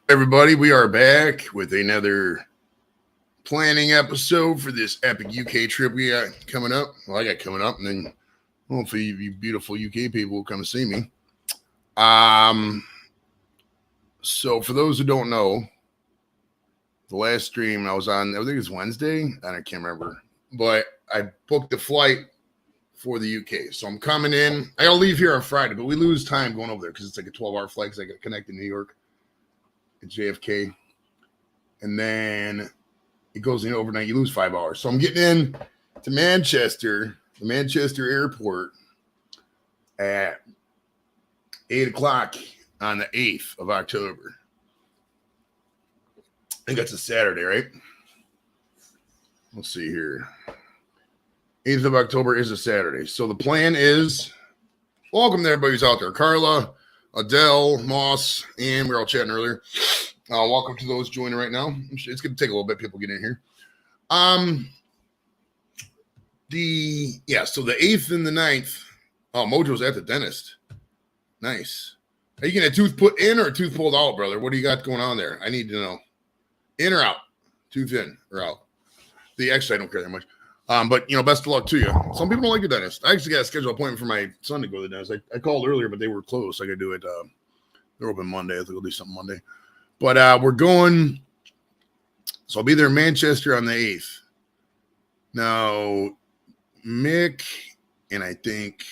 Everybody, we are back with another planning episode for this epic UK trip we got coming up. Well, I got coming up, and then hopefully you beautiful UK people will come see me. So for those who don't know, the last stream I was on, I think it's Wednesday, I can't remember, but I booked the flight for the UK. So I'm coming in. I gotta leave here on Friday, but we lose time going over there because it's like a 12-hour flight because I got to connect to New York at JFK, and then it goes in overnight. You lose 5 hours. So I'm getting in to Manchester, the Manchester airport at 8 o'clock on the 8th of October. I think that's a Saturday, right? Let's see here. 8th of October is a Saturday. So the plan is, welcome to everybody who's out there. Carla, Adele, Moss, and we were all chatting earlier. Welcome to those joining right now. It's going to take a little bit. People get in here. So the 8th and the 9th. Oh, Mojo's at the dentist. Nice. Are you getting a tooth put in or a tooth pulled out, brother? What do you got going on there? I need to know. In or out? Tooth in or out? Actually, I don't care that much. But best of luck to you. Some people don't like the dentist. I actually got a scheduled appointment for my son to go to the dentist. I called earlier, but they were closed. So I got to do it. They're open Monday. I think we'll do something Monday. But we're going. So I'll be there in Manchester on the 8th. Now, Mick and I think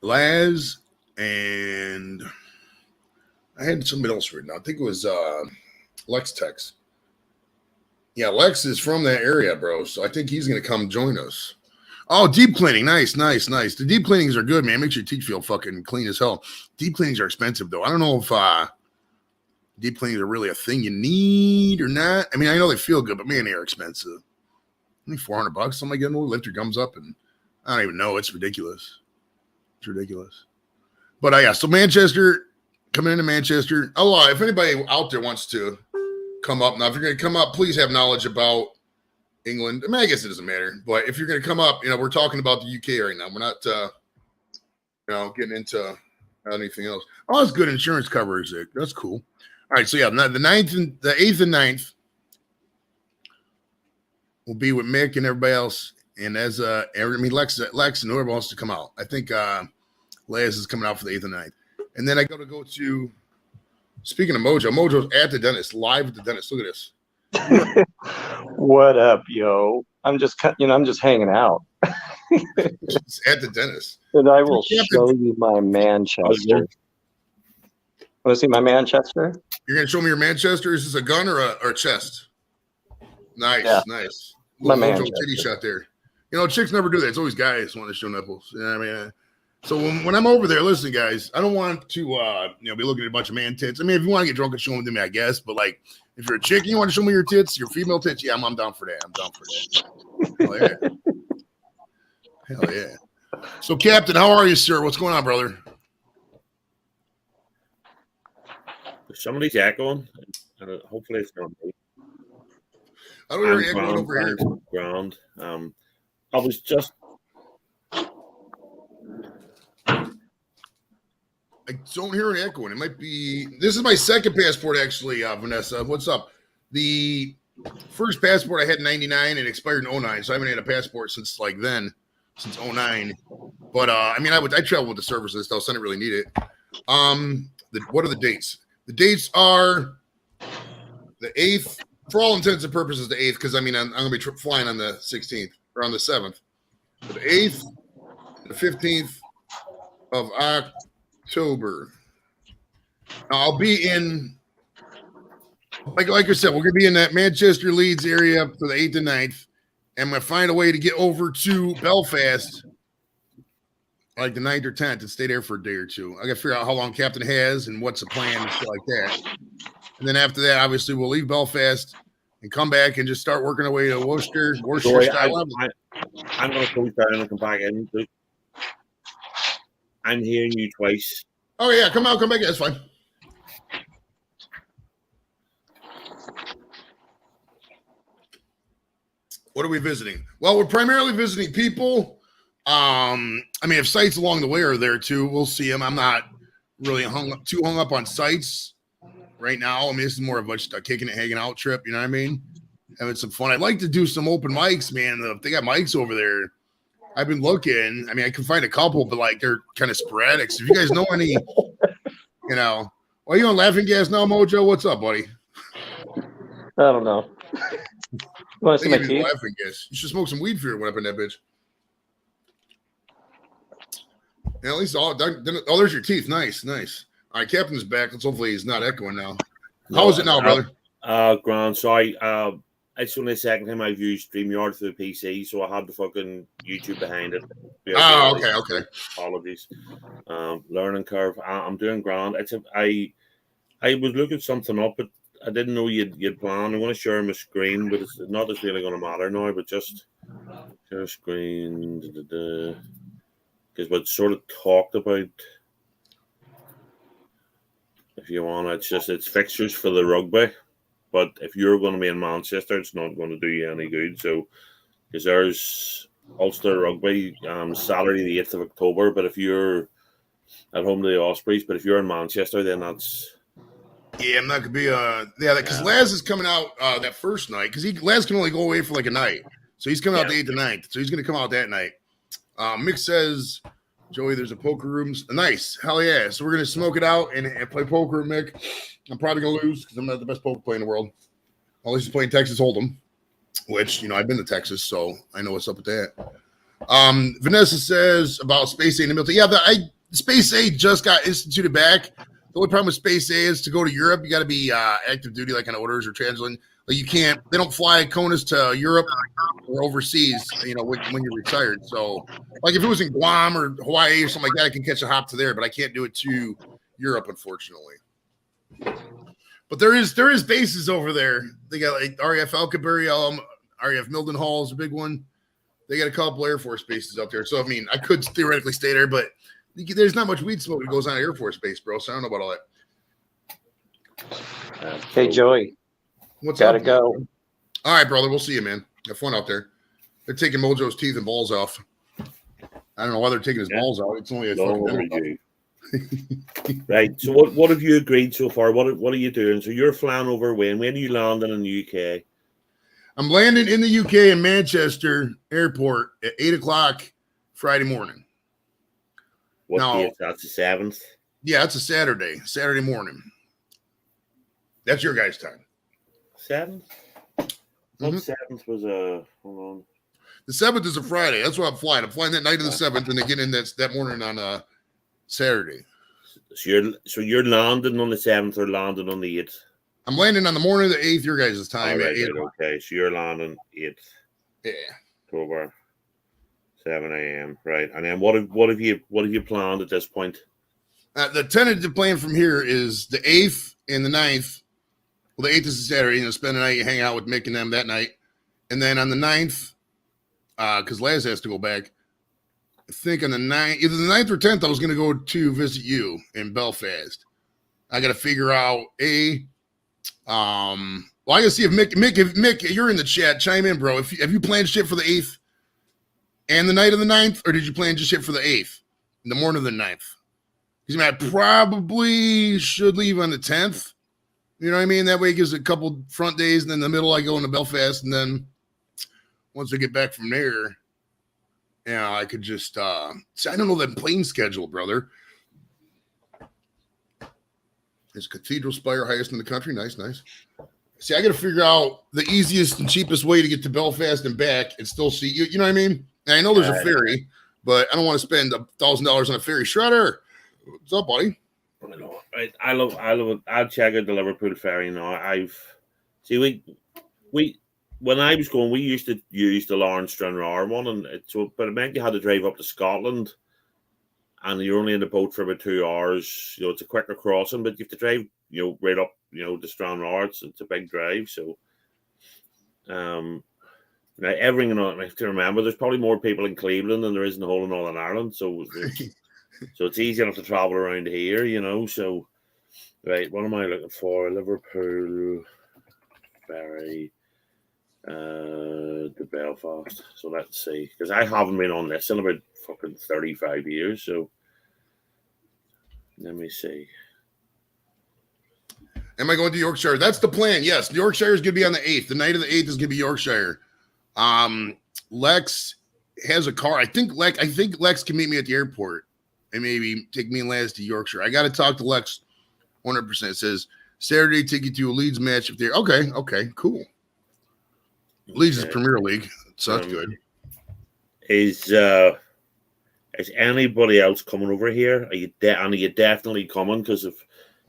Laz and I had somebody else written down. I think it was Lex Tex. Yeah, Lex is from that area, bro. So I think he's going to come join us. Oh, deep cleaning. Nice. The deep cleanings are good, man. Makes your teeth feel fucking clean as hell. Deep cleanings are expensive, though. I don't know if deep cleanings are really a thing you need or not. I mean, I know they feel good, but man, they are expensive. Only $400. Something like that. Lift your gums up, and I don't even know. It's ridiculous. But yeah, so Manchester, coming into Manchester. Oh, if anybody out there wants to come up. Now, if you're going to come up, please have knowledge about England. I mean, I guess it doesn't matter. But if you're going to come up, we're talking about the UK right now. We're not, getting into anything else. Oh, that's good insurance coverage. That's cool. All right, so yeah, the 9th and the 8th and 9th will be with Mick and everybody else. And as Lex and whoever wants to come out. I think Laz is coming out for the 8th and 9th. And then I go to speaking of Mojo's at the dentist, live at the dentist. Look at this. What up, yo? I'm just hanging out. It's at the dentist. And I will show you my Manchester. Want to see my Manchester? You're gonna show me your Manchester? Is this a gun or a chest? Nice, yeah. Nice. My Manchester titty shot there. Chicks never do that. It's always guys want to show nipples. You know what I mean? So when I'm over there, listen, guys, I don't want to be looking at a bunch of man tits. I mean, if you want to get drunk and show them to me, I guess. But like, if you're a chick and you want to show me your tits, your female tits, yeah, I'm down for that. Hell yeah. Hell yeah. So, Captain, how are you, sir? What's going on, brother? Somebody's echoing. Hopefully it's not me. I don't hear echoing over here. Ground. I was just. I don't hear an echoing. It might be. This is my second passport, actually, Vanessa. What's up? The first passport I had in 99 and expired in 09, so I haven't had a passport since 09. But I travel with the service and stuff, so I didn't really need it. What are the dates? The dates are the 8th, for all intents and purposes, the 8th, because I'm going to be flying on the 16th or on the 7th. So the 8th, the 15th of October. Now, I'll be in, like I said, we're going to be in that Manchester Leeds area for the 8th and 9th. And I'm going to find a way to get over to Belfast like the 9th or 10th and stay there for a day or two. I got to figure out how long Captain has and what's the plan and shit like that. And then after that, obviously, we'll leave Belfast and come back and just start working our way to Worcester style. I'm going to close down and come back in. I'm hearing you twice. Oh, yeah. Come out. Come back. That's fine. What are we visiting? Well, we're primarily visiting people. If sites along the way are there too, we'll see them. I'm not really hung up on sites. right now. I mean, this is more of a kicking it, hanging out trip. You know what I mean? Having some fun. I'd like to do some open mics, man. If they got mics over there, I've been looking. I mean, I can find a couple, but like they're kind of sporadic. So if you guys know any, you know, are you on laughing gas now, Mojo? What's up, buddy? I don't know. You want to see my teeth? Laughing gas. You should smoke some weed for your went up in that bitch. Yeah, at least there's your teeth. Nice. All right, Captain's back. Let's hopefully he's not echoing now. How is it now, brother? Grand. Sorry. It's only the second time I've used StreamYard through the PC, so I had the fucking YouTube behind it. Oh, okay. Apologies. Learning curve. I'm doing grand. I was looking something up, but I didn't know you'd planned. I'm going to share my screen, but it's not as really going to matter now. But just share screen because what sort of talked about. If you want, it's fixtures for the rugby. But if you're going to be in Manchester, it's not going to do you any good. So, because there's Ulster Rugby Saturday the 8th of October. But if you're at home to the Ospreys, but if you're in Manchester, then that's. Yeah, I'm not going to be because Laz is coming out that first night because Laz can only go away for like a night. So he's coming out the 8th and 9th. So he's going to come out that night. Mick says, Joey, there's a poker room. Nice. Hell yeah. So we're going to smoke it out and play poker with Mick. I'm probably going to lose because I'm not the best poker player in the world. At least he's playing Texas Hold'em, which, you know, I've been to Texas, so I know what's up with that. Vanessa says about Space A in the military. Yeah, Space A just got instituted back. The only problem with Space A is to go to Europe, you got to be active duty, like on orders or translating. Like you can't, they don't fly CONUS to Europe or overseas, you know, when you're retired. So, like if it was in Guam or Hawaii or something like that, I can catch a hop to there, but I can't do it to Europe, unfortunately. But there is bases over there. They got like RAF Alcabury, RAF Mildenhall is a big one. They got a couple Air Force bases up there. So, I mean, I could theoretically stay there, but there's not much weed smoke that goes on at Air Force Base, bro. So I don't know about all that. Hey, Joey. What's Gotta up? go. All right, brother. We'll see you, man. Have fun out there. They're taking Mojo's teeth and balls off. I don't know why they're taking his balls out. It's only a fucking Right. So what have you agreed so far? What are you doing? So you're flying over when? When are you landing in the UK? I'm landing in the UK in Manchester Airport at 8:00 Friday morning. What date? That's the 7th? Yeah, it's a Saturday morning. That's your guys' time. 7th? What 7th was hold on. The 7th is a Friday. That's what I'm flying. I'm flying that night of the 7th and they get in that morning on Saturday. So you're landing on the 7th or landing on the 8th? I'm landing on the morning of the 8th, your guys' time. Right, okay, so you're landing 8th. Yeah. October, 7 a.m. Right, and then what have you planned at this point? The tentative plan from here is the 8th and the 9th. Well, the 8th is a Saturday. You know, spend the night, hang out with Mick and them that night, and then on the 9th, because Laz has to go back. I think on the 9th, either the 9th or 10th, I was going to go to visit you in Belfast. I got to figure out well, I gotta see if Mick, you're in the chat, chime in, bro. Have you planned shit for the 8th and the night of the 9th, or did you plan just shit for the 8th, in the morning of the 9th? Because I probably should leave on the 10th. You know what I mean? That way it gives a couple front days, and then in the middle I go into Belfast, and then once I get back from there, yeah, I could just see, I don't know that plane schedule, brother. It's Cathedral Spire, highest in the country. Nice. See, I got to figure out the easiest and cheapest way to get to Belfast and back and still see you. You know what I mean? And I know there's a ferry, but I don't want to spend $1,000 on a ferry. Shredder, what's up, buddy? I love it. I'll check out the Liverpool ferry now. We when I was going, we used to use the Lawrence Stranraer one, but it meant you had to drive up to Scotland. And you're only in the boat for about 2 hours. You know, it's a quicker crossing, but you have to drive, you know, right up, you know, to Stranraer. It's a big drive. So, now everything I have to remember, there's probably more people in Cleveland than there is in the whole of Northern Ireland. So, so it's easy enough to travel around here, you know. So, right, what am I looking for? Liverpool ferry to Belfast. So let's see, because I haven't been on this in about fucking 35 years. So let me see. Am I going to Yorkshire? That's the plan. Yes, Yorkshire is going to be on the 8th. The night of the 8th is going to be Yorkshire. Lex has a car. I think Lex can meet me at the airport and maybe take me and Laz to Yorkshire. I got to talk to Lex 100%. It says Saturday, take you to a Leeds match if they're okay, cool. Leeds is Premier League, so that's good. Is anybody else coming over here? Are you definitely coming? Because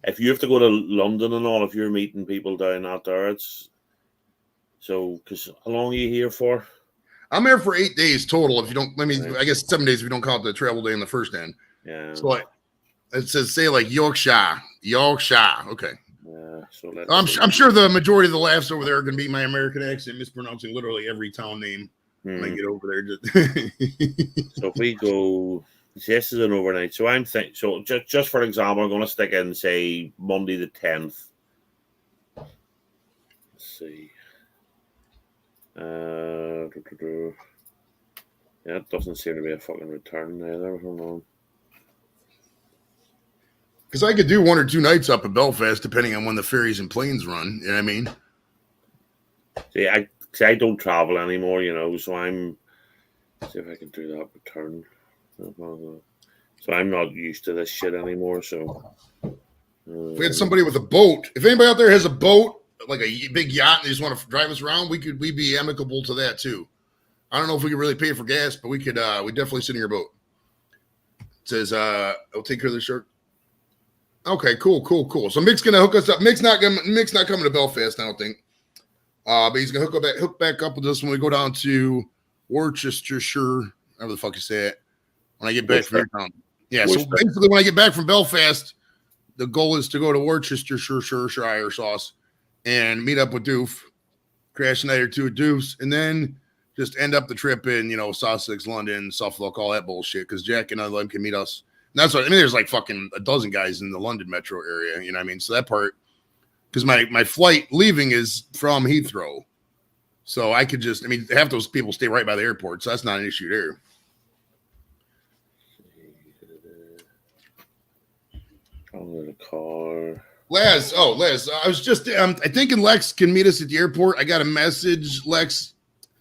if you have to go to London and all, if you're meeting people down out there, it's so. Because how long are you here for? I'm here for 8 days total. If you don't, I guess 7 days if you don't count the travel day in the first end. Yeah. So it says say like Yorkshire. Okay. Yeah. So I'm sure the majority of the laughs over there are going to be my American accent mispronouncing literally every town name when I get over there. So if we go. This is an overnight. So I'm thinking. So just for example, I'm going to stick in say Monday the 10th. Let's see. Yeah, it doesn't seem to be a fucking return either. Hold on. Because I could do 1 or 2 nights up in Belfast, depending on when the ferries and planes run. You know what I mean? See, I don't travel anymore, so I'm. See if I can do that return. So I'm not used to this shit anymore. So if we had somebody with a boat, if anybody out there has a boat, like a big yacht, and they just want to drive us around, we'd be amicable to that too. I don't know if we could really pay for gas, but we could. We definitely sit in your boat. It says, "I'll take care of the shirt." Okay, cool. So Mick's gonna hook us up. Mick's not coming to Belfast, I don't think. But he's gonna hook back up with us when we go down to Worcestershire, whatever the fuck you say it. When I get back from your town. Yeah, so basically when I get back from Belfast, the goal is to go to Worcestershire sauce and meet up with Doof, crash a night or two at Doof's, and then just end up the trip in, Sussex, London, Suffolk, all that bullshit, because Jack and them can meet us. And that's what I mean. There's like fucking a dozen guys in the London metro area, you know what I mean? So that part, because my flight leaving is from Heathrow. So I could just, half those people stay right by the airport, so that's not an issue there. On the car. Laz, I was just, I thinking Lex can meet us at the airport. I got a message, Lex,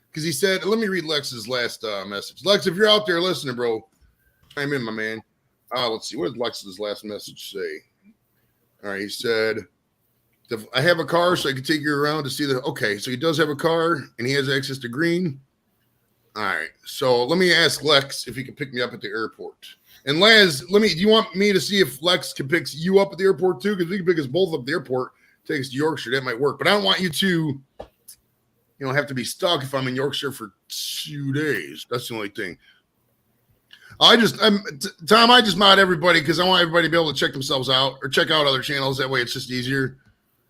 because he said, let me read Lex's last message. Lex, if you're out there listening, bro, chime in, my man. Let's see, what did Lex's last message say? All right, he said, I have a car, so I can take you around to see okay, so he does have a car, and he has access to green. All right, so let me ask Lex if he can pick me up at the airport. And Laz, do you want me to see if Lex can pick you up at the airport too? Because we can pick us both up at the airport, take us to Yorkshire. That might work. But I don't want you to, have to be stuck if I'm in Yorkshire for 2 days. That's the only thing. Tom, I just mod everybody because I want everybody to be able to check themselves out or check out other channels. That way it's just easier.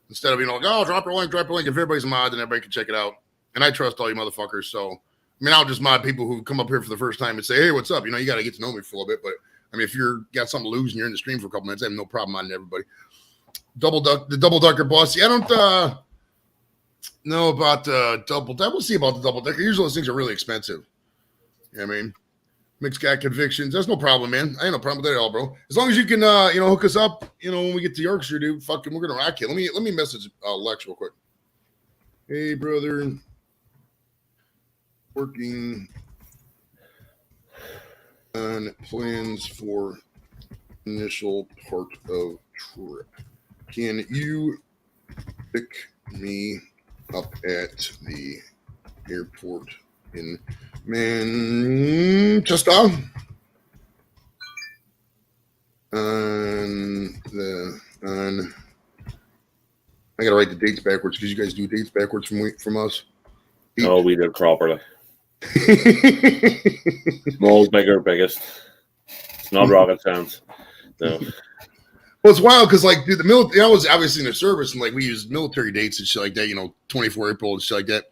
Instead of being like, oh, drop your link. If everybody's a mod, then everybody can check it out. And I trust all you motherfuckers. So, I'll just mod people who come up here for the first time and say, hey, what's up? You got to get to know me for a little bit. But, if you're got something to lose and you're in the stream for a couple minutes, I have no problem modding everybody. The double decker boss. I don't know about the double decker. We'll see about the double decker. Usually those things are really expensive. You know what I mean? Mixed cat convictions. That's no problem, man. I ain't no problem with that at all, bro. As long as you can, hook us up, when we get to Yorkshire, dude, fucking, we're going to rock it. Let me message Lex real quick. Hey, brother. Working on plans for initial part of trip. Can you pick me up at the airport in Manchester? I gotta write the dates backwards because you guys do dates backwards from us. Oh, we did properly. Small, bigger, biggest. It's not rocket science. No. Well, it's wild because, dude, the military, I was obviously in the service, and we use military dates and shit like that, 24 April and shit like that.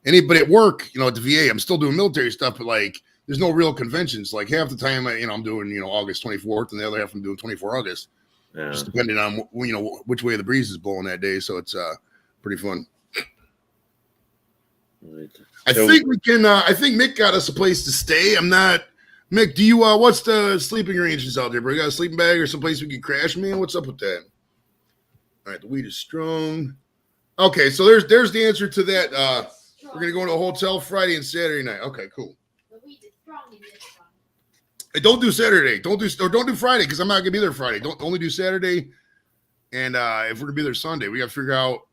But at work, at the VA, I'm still doing military stuff, but there's no real conventions. Half the time, I'm doing, August 24th, and the other half I'm doing 24 August. Yeah. Just depending on, which way the breeze is blowing that day. So it's pretty fun. Right. I think we can. I think Mick got us a place to stay. I'm not. Mick, do you? What's the sleeping arrangements out there, bro? You got a sleeping bag or some place we can crash, man? What's up with that? All right, the weed is strong. Okay, so there's the answer to that. We're gonna go to a hotel Friday and Saturday night. Okay, cool. Hey, don't do Saturday. Don't do Friday because I'm not gonna be there Friday. Don't only do Saturday. And if we're gonna be there Sunday, we gotta figure out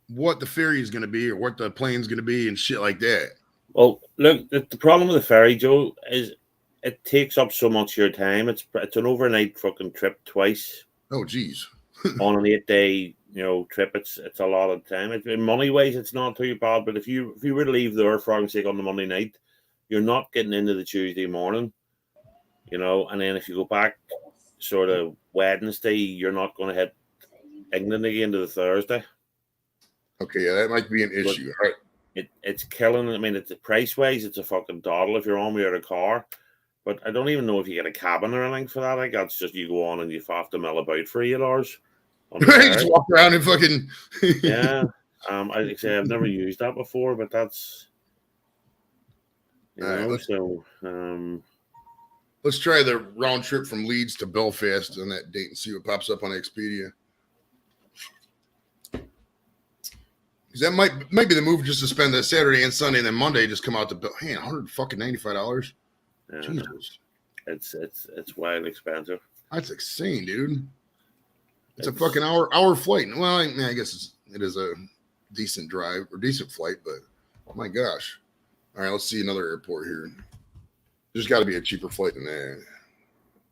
what the ferry is gonna be or what the plane's gonna be and shit like that. Well, look, the problem with the ferry, Joe, is it takes up so much of your time. It's an overnight fucking trip twice. Oh, geez. On an 8-day, trip. It's a lot of time. Money wise, it's not too bad. But if you were to leave there for argument's sake on the Monday night, you're not getting into the Tuesday morning, and then if you go back sort of Wednesday, you're not going to hit England again to the Thursday. Okay, yeah, that might be an issue. All right. It's killing. I mean, it's price wise, it's a fucking doddle if you're on without a car. But I don't even know if you get a cabin or anything for that. I guess just you go on and you have to mill about for $8. Just walk around and fucking. Yeah. I say I've never used that before, but that's. Let's try the round trip from Leeds to Belfast on that date and see what pops up on Expedia. Because that might be the move, just to spend the Saturday and Sunday and then Monday just come out to $195. Yeah, Jesus, it's wildly expensive. That's insane, dude. It's a fucking hour flight. Well, I guess it is a decent drive or decent flight, but oh my gosh. All right, let's see another airport here. There's got to be a cheaper flight than that.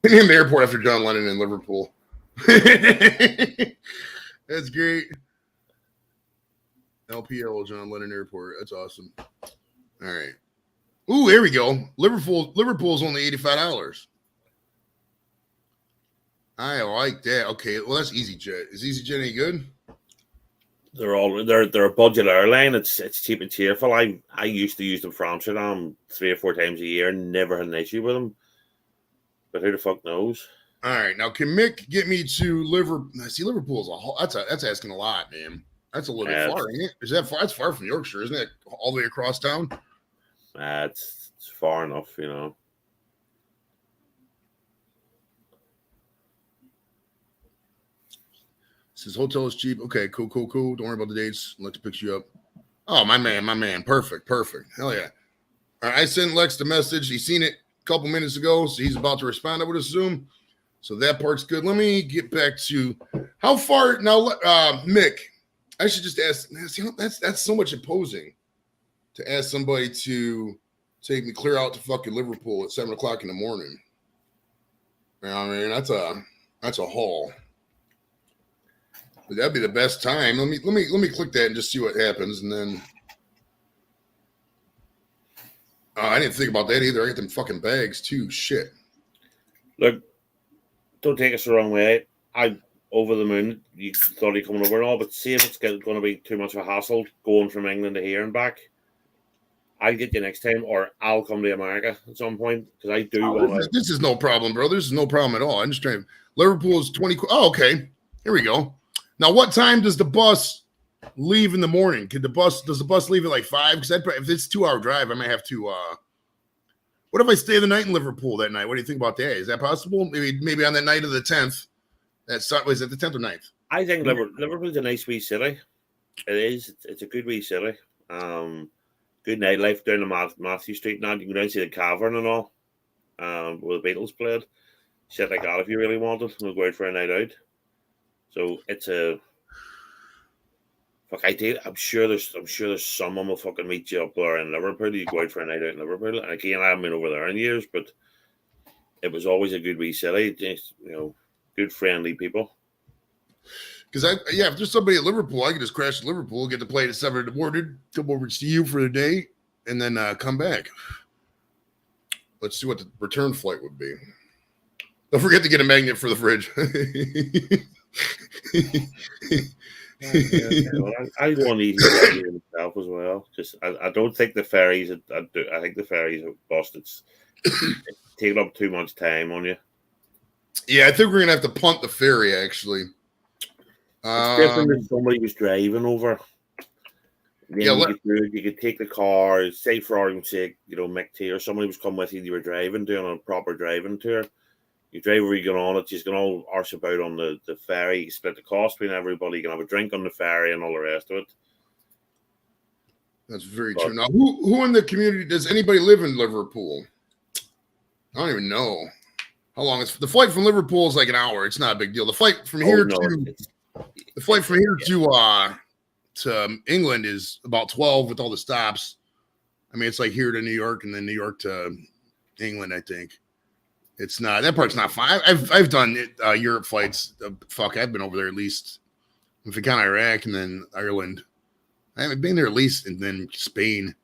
Name the airport after John Lennon in Liverpool. That's great. LPL, John Lennon Airport. That's awesome. All right. Ooh, there we go. Liverpool's only $85. I like that. Okay, well that's EasyJet. Is EasyJet any good? They're a budget airline. It's cheap and cheerful. I used to use them for Amsterdam 3 or 4 times a year. Never had an issue with them. But who the fuck knows? All right, now can Mick get me to Liverpool? See, Liverpool's that's asking a lot, man. That's a little bit far, isn't it? Is that far? That's far from Yorkshire, isn't it? All the way across town. It's far enough, Says hotel is cheap. Okay, cool. Don't worry about the dates. Lex picks you up. Oh, my man. Perfect. Hell yeah. All right, I sent Lex the message. He's seen it a couple minutes ago, so he's about to respond, I would assume. So that part's good. Let me get back to how far now, Mick. I should just ask. That's so much imposing to ask somebody to take me clear out to fucking Liverpool at 7:00 in the morning. You know what I mean, that's a haul. But that'd be the best time. Let me click that and just see what happens, and then I didn't think about that either. I got them fucking bags too. Shit. Look, don't take us the wrong way. I'm over the moon. You thought he'd coming over and all, but see if it's going to be too much of a hassle going from England to here and back. I'll get you next time, or I'll come to America at some point because I do want to. This is no problem, bro. This is no problem at all. I'm just trying. Liverpool's 20. Oh, okay. Here we go. Now, what time does the bus leave in the morning? Does the bus leave at like 5? Because if it's a 2-hour drive, I might have to. What if I stay the night in Liverpool that night? What do you think about that? Is that possible? Maybe on the night of the 10th. Was it the 10th or 9th? I think Liverpool's a nice wee city. It is. It's a good wee city. Good nightlife down the Matthew Street now. You can go down and see the Cavern and all. Where the Beatles played. Shit like that if you really wanted. We'll go out for a night out. So it's a fuck. I'm sure there's someone will fucking meet you up there in Liverpool. You go out for a night out in Liverpool. And again, I haven't been over there in years, but it was always a good wee city. Just, good friendly people. Because if there's somebody at Liverpool, I could just crash to Liverpool, get the plane at 7 in the morning, come over to see you for the day, and then come back. Let's see what the return flight would be. Don't forget to get a magnet for the fridge. I want to eat it myself as well. Just I don't think the ferries. I think the ferries are busted. It's taking up too much time on you. Yeah, I think we're gonna have to punt the ferry. Actually, it's different if somebody was driving over. Then you could take the car. Say for argument's sake, Mick T or somebody was coming with you. You were driving, doing a proper driving tour. You drive where you get on it. You can all arse about on the ferry. You split the cost between everybody. You can have a drink on the ferry and all the rest of it. That's very true. Now, who in the community, does anybody live in Liverpool? I don't even know how long it's. The flight from Liverpool is like an hour. It's not a big deal. The flight from here to England is about 12 with all the stops. I mean, it's like here to New York and then New York to England, I think. It's not, that part's not fine. I've done Europe flights. I've been over there at least. If you count Iraq and then Ireland. I haven't been there at least, and then Spain.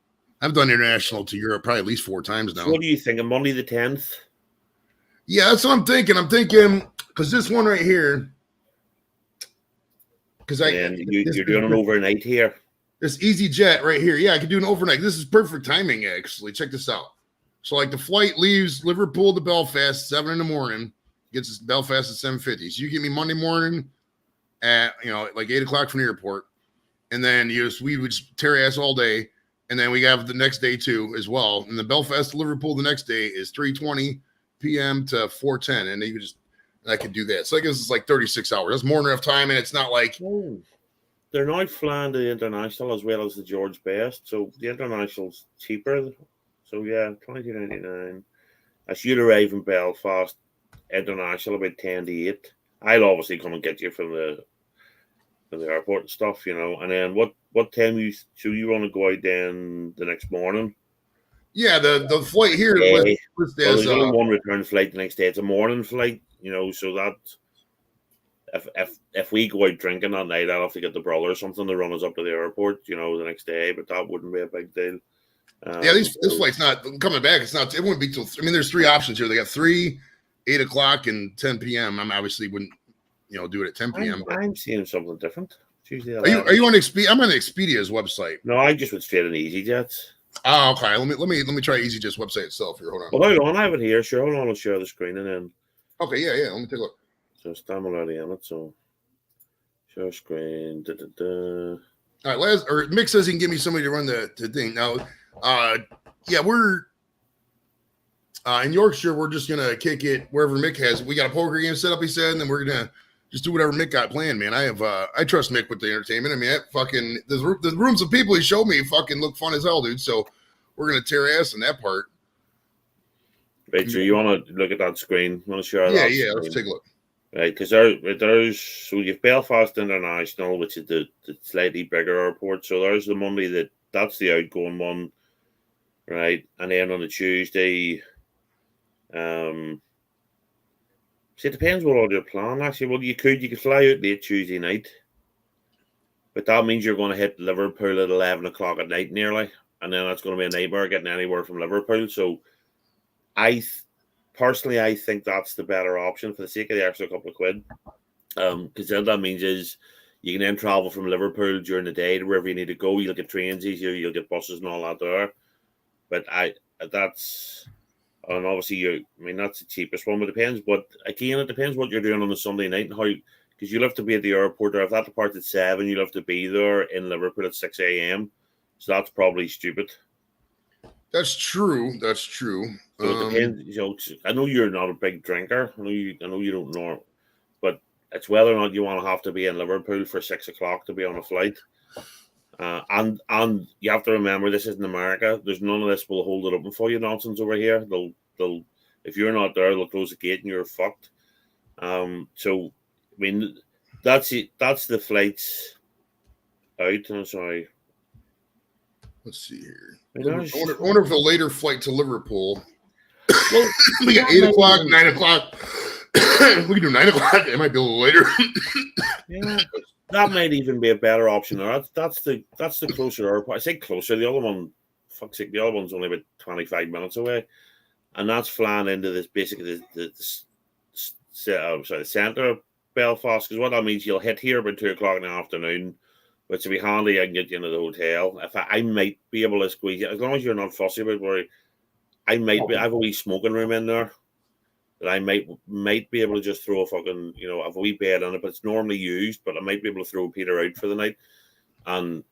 I've done international to Europe probably at least 4 times now. So what do you think? On Monday the 10th? Yeah, that's what I'm thinking. I'm thinking, because this one right here, you're doing an overnight here. This EasyJet right here. Yeah, I could do an overnight. This is perfect timing, actually. Check this out. So, like, the flight leaves Liverpool to Belfast 7 in the morning, gets us Belfast at 7:50. So you get me Monday morning at like 8 o'clock from the airport. And then we would just tear ass all day. And then we have the next day too as well. And the Belfast to Liverpool the next day is 3:20 p.m. to 4:10. And I could do that. So I guess it's like 36 hours. That's more than enough time. And it's not like they're now flying the international as well as the George Best. So the international's cheaper. So yeah, $22.99. As you'd arrive in Belfast international about 10 to 8. I'll obviously come and get you from the airport and stuff, and then what time you want to go out then the next morning? Yeah, the flight here there's only one return flight the next day. It's a morning flight, so that if we go out drinking that night, I'll have to get the brother or something to run us up to the airport, the next day, but that wouldn't be a big deal. This flight's not coming back. It wouldn't be till, there's 3 options here. They got 3, 8 o'clock, and 10 p.m. I obviously wouldn't do it at 10 p.m. I'm seeing something different. Are you on Expedia? I'm on Expedia's website. No, I just went straight on EasyJet. Oh, okay. Let me try EasyJet's website itself here. Hold on. Well, hold on. I have it here. Sure. Hold on. I'll share the screen and then. Okay. Yeah. Let me take a look. So I'm already on it. So share screen. All right. Mick says he can give me somebody to run the thing now. We're in Yorkshire. We're just gonna kick it wherever Mick has. We got a poker game set up. He said, and then we're gonna just do whatever Mick got planned, man. I trust Mick with the entertainment. I mean, the rooms of people he showed me fucking look fun as hell, dude. So we're gonna tear ass in that part. Right, so you want to look at that screen? You want to share that? Yeah. Let's take a look. Right, because there's so you've Belfast International, which is the slightly bigger airport. So there's the Monday that's the outgoing one, right? And then on the Tuesday, see, it depends what all your plan. Actually, well, you could fly out late Tuesday night, but that means you're going to hit Liverpool at 11 o'clock at night nearly, and then that's going to be a nightmare getting anywhere from Liverpool. So, personally, I think that's the better option for the sake of the extra couple of quid. Because then that means is you can then travel from Liverpool during the day to wherever you need to go. You'll get trains easier, you'll get buses and all that there. But and obviously, that's the cheapest one, but it depends. But again, it depends what you're doing on a Sunday night and how, because you'll have to be at the airport, or if that departs at 7, you'll have to be there in Liverpool at 6 a.m. So that's probably stupid. That's true. So it depends. I know you're not a big drinker. I know you don't know, but it's whether or not you want to have to be in Liverpool for 6 o'clock to be on a flight. And you have to remember, this isn't America. There's none of this will hold it open for you nonsense over here. They'll if you're not there, they'll close the gate and you're fucked. So that's it. That's the flights out. I'm sorry. Let's see here. I wonder if the later flight to Liverpool. Well, we got 8 o'clock, 9 o'clock. We can do 9 o'clock. It might be a little later. Yeah. That might even be a better option. That's the closer airport. I say closer. The other one, fuck's sake, the other one's only about 25 minutes away, and that's flying into this basically the centre of Belfast. Because what that means, you'll hit here about 2 o'clock in the afternoon, which will be handy. I can get you into the hotel. If I might be able to squeeze it, as long as you're not fussy about where I might be. I have a wee smoking room in there that I might be able to just throw a fucking, have a wee bed on it, but it's normally used, but I might be able to throw Peter out for the night and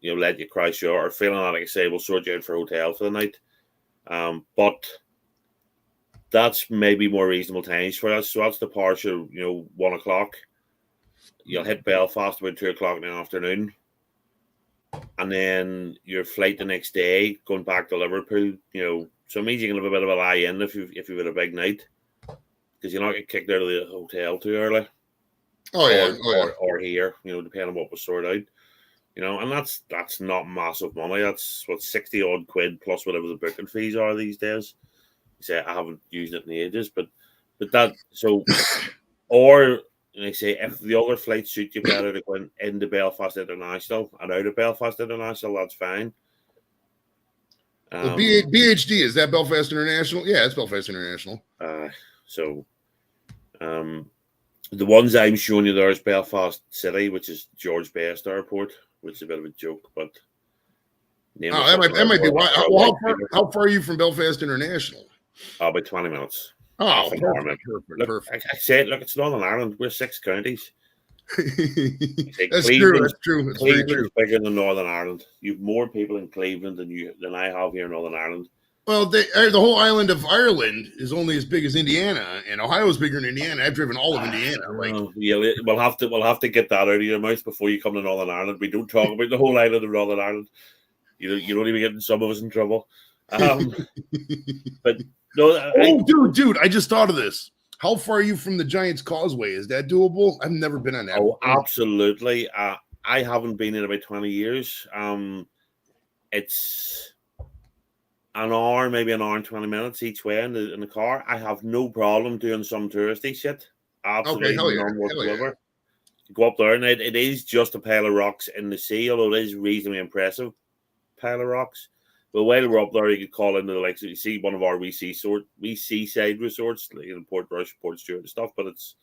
let you crash out, or feeling like I say, we'll sort you out for a hotel for the night. But that's maybe more reasonable times for us. So that's the partial, 1 o'clock. You'll hit Belfast about 2 o'clock in the afternoon. And then your flight the next day, going back to Liverpool, so it means you can have a bit of a lie in if you've had a big night. Because you're not get kicked out of the hotel too early. Oh yeah, or here, depending on what was sorted out. And that's not massive money. That's what 60 odd quid plus whatever the booking fees are these days. You say I haven't used it in ages, but that so or they say if the other flights suit you better to go into Belfast International and out of Belfast International, that's fine. Well, BHD, is that Belfast International? Yeah, it's Belfast International. The ones I'm showing you there is Belfast City, which is George Best Airport, which is a bit of a joke, but that might be why. How far are you from Belfast International? About 20 minutes. Oh, perfect. I said, look, it's Northern Ireland. We're 6 counties. That's true. That's true. It's Cleveland's bigger than Northern Ireland. You've more people in Cleveland than I have here in Northern Ireland. Well, the whole island of Ireland is only as big as Indiana, and Ohio's bigger than Indiana. I've driven all of Indiana. We'll have to get that out of your mouth before you come to Northern Ireland. We don't talk about the whole island of Northern Ireland. You don't even get some of us in trouble. But no, dude! I just thought of this. How far are you from the Giants Causeway? Is that doable? I've never been on that. Oh, absolutely. I haven't been in about 20 years. It's an hour, maybe an hour and 20 minutes each way in the car. I have no problem doing some touristy shit. Absolutely none whatsoever. Yeah. Go up there, and it is just a pile of rocks in the sea, although it is reasonably impressive pile of rocks. But while we're up there, you could call into the you see one of our we seaside resorts, like in Portrush, Port Stewart and stuff. But it's,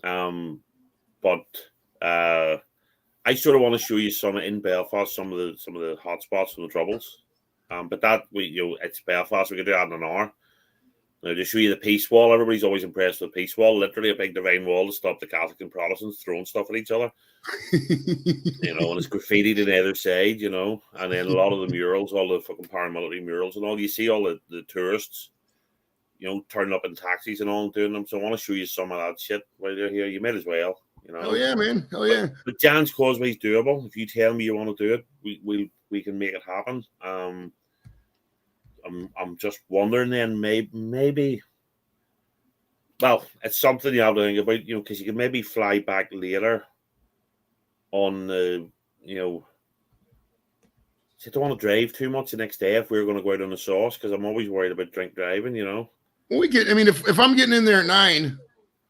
I sort of want to show you some in Belfast, some of the hot spots and the troubles. But that it's Belfast. We could do that in an hour. Now, to show you the peace wall, everybody's always impressed with the peace wall. Literally a big divine wall to stop the Catholics and Protestants throwing stuff at each other. And it's graffitied on either side, and then a lot of the murals, all the fucking paramilitary murals and all. You see all the tourists, turning up in taxis and all and doing them. So I want to show you some of that shit while you're here. You might as well, Hell yeah, man. Hell yeah. But Giants Causeway is doable. If you tell me you want to do it, we can make it happen. I'm just wondering then maybe well, it's something you have to think about, because you can maybe fly back later on I don't want to drive too much the next day if we're going to go out on the sauce, because I'm always worried about drink driving, Well, if I'm getting in there at 9,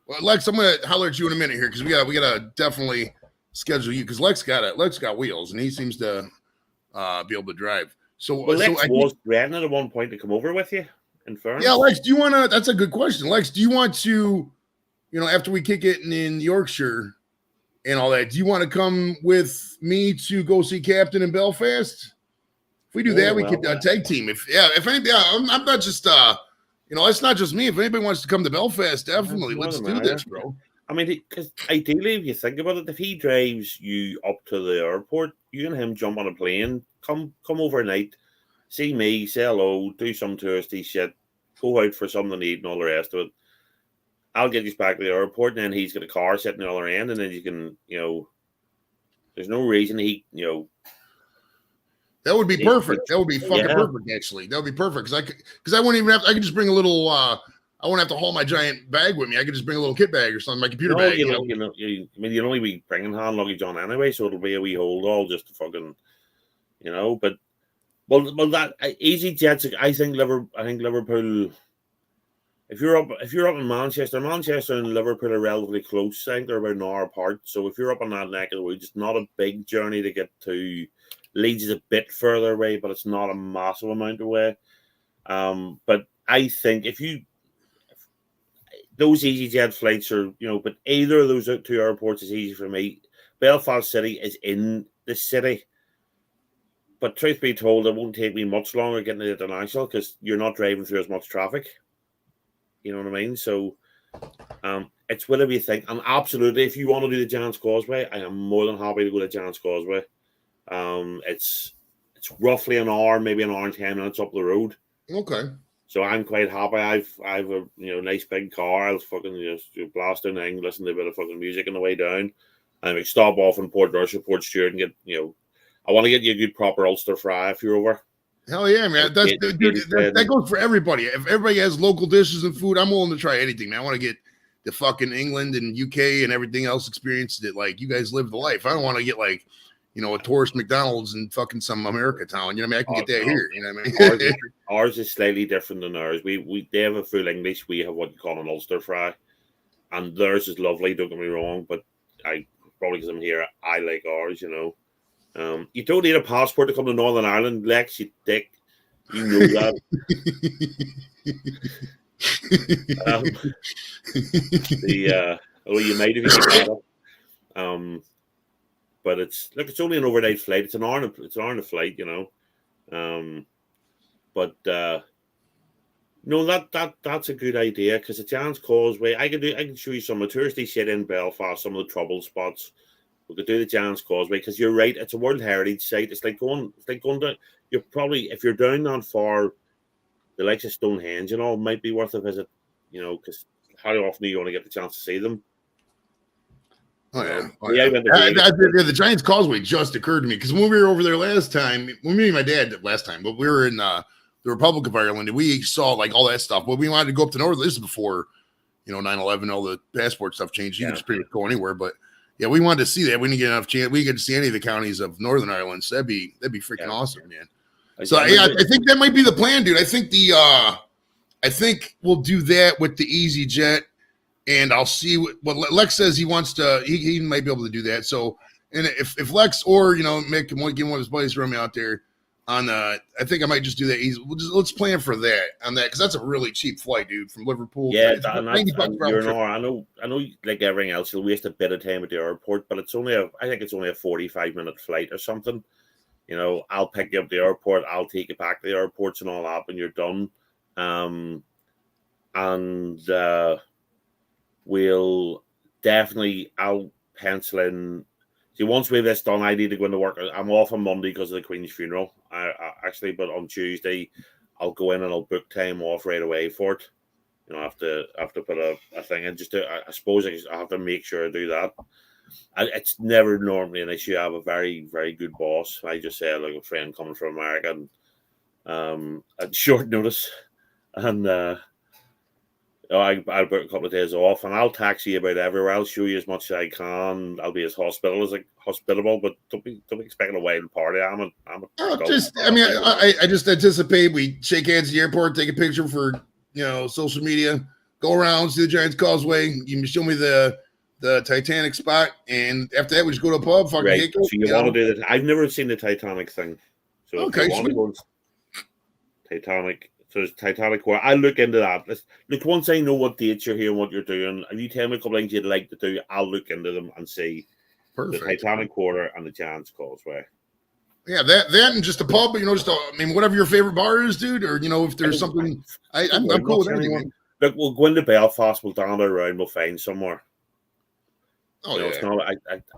well, Lex, I'm gonna holler at you in a minute here, because we gotta definitely schedule you, because Lex got wheels and he seems to be able to drive. So, Lex was threatening at one point to come over with you. In fairness. Yeah, Lex, do you want to? That's a good question, Lex. Do you want to, after we kick it in Yorkshire and all that, do you want to come with me to go see Captain in Belfast? If we do that, we could tag team. If anybody, I'm not just it's not just me. If anybody wants to come to Belfast, definitely let's do this, bro. I mean, because ideally, if you think about it, if he drives you up to the airport, you and him jump on a plane, come overnight, see me, say hello, do some touristy shit, go out for something to eat and all the rest of it. I'll get you back to the airport, and then he's got a car sitting on the other end, and then you can, there's no reason that would be perfect. That would be fucking perfect, actually. That would be perfect, because I wouldn't even have. I could just bring a little. I won't have to haul my giant bag with me. I could just bring a little kit bag or something, my computer bag. You'll only be bringing hand luggage on anyway, so it'll be a wee hold all just to fucking, But that EasyJet's. I think Liverpool. If you're up in Manchester and Liverpool are relatively close. I think they're about an hour apart. So if you're up on that neck of the woods, it's not a big journey to get to. Leeds is a bit further away, but it's not a massive amount away. But I think those EasyJet flights are, but either of those 2 airports is easy for me. Belfast City is in the city. But truth be told, it won't take me much longer getting to international, because you're not driving through as much traffic. You know what I mean? So it's whatever you think. And absolutely, if you want to do the Giants Causeway, I am more than happy to go to Giants Causeway. It's roughly an hour, maybe an hour and 10 minutes up the road. Okay. So I'm quite happy. I've a nice big car. I'll fucking just blast down the thing, listen to a bit of fucking music on the way down, and we stop off in Port Russia, Port Stewart, and get I want to get you a good proper Ulster fry if you're over. Hell yeah, man. That's Get- dude. get That, fed. that goes for everybody. If everybody has local dishes and food, I'm willing to try anything, man. I want to get the fucking England and UK and everything else experience that like you guys live the life. I don't want to get like a tourist McDonald's in fucking some America town. I mean, I can get that No. here. You know what I mean? Ours is slightly different than ours. They have a full English. We have what you call an Ulster fry, and theirs is lovely. Don't get me wrong, but I probably because I'm here, I like ours. You don't need a passport to come to Northern Ireland, Lex. You dick. You know that. Although you might if you get it. But it's only an overnight flight. It's an hour and a flight, But no, that's a good idea because the Giant's Causeway. I can show you some of the touristy shit in Belfast, some of the trouble spots. We could do the Giant's Causeway because you're right. It's a World Heritage Site. It's like going down. You're probably if you're down that far, the likes of Stonehenge and all might be worth a visit. Because how often are you going to get the chance to see them? Oh yeah. The Giant's Causeway just occurred to me because when we were over there last time, when me and my dad did last time, but we were in the Republic of Ireland and we saw like all that stuff. But we wanted to go up to North. This is before 9/11, all the passport stuff changed. You could just pretty much go anywhere, but. Yeah, we wanted to see that. We didn't get enough chance. We get to see any of the counties of Northern Ireland. So that'd be freaking awesome, man. So I think that might be the plan, dude. I think I think we'll do that with the EasyJet, and I'll see what Lex says he wants to. He might be able to do that. So, and if Lex or Mick can get one of his buddies to run me out there on I think I might just do that easy. Let's plan for that on that because that's a really cheap flight, dude, from Liverpool. Yeah, $90 you're I know, like everything else, you'll waste a bit of time at the airport, but I think it's only a 45-minute flight or something. I'll pick you up at the airport, I'll take you back to the airports and all that when you're done. We'll definitely, I'll pencil in. See, once we have this done, I need to go into work. I'm off on Monday because of the Queen's funeral. I actually, but on Tuesday, I'll go in and I'll book time off right away for it. I have to put a thing in. I suppose I have to make sure I do that. It's never normally an issue. I have a very, very good boss. I just say like a friend coming from America and at short notice, and I'll book a couple of days off, and I'll taxi you about everywhere. I'll show you as much as I can. I'll be as hospitable, but don't be expecting a wild party. I just anticipate we shake hands at the airport, take a picture for social media, go around, see the Giant's Causeway. You can show me the Titanic spot, and after that, we just go to a pub. Fucking right. So you want to do that? I've never seen the Titanic thing. So okay, if you want to go Titanic. So there's Titanic Quarter. I'll look into that. Look, once I know what dates you're here and what you're doing, and you tell me a couple of things you'd like to do, I'll look into them and see the Titanic Quarter and the Giant's Causeway. Yeah, that and just a pub, whatever your favorite bar is, dude, or if there's something, I'm cool with anything. Look, we'll go into Belfast, we'll wander around, we'll find somewhere. Oh, yeah. It's not.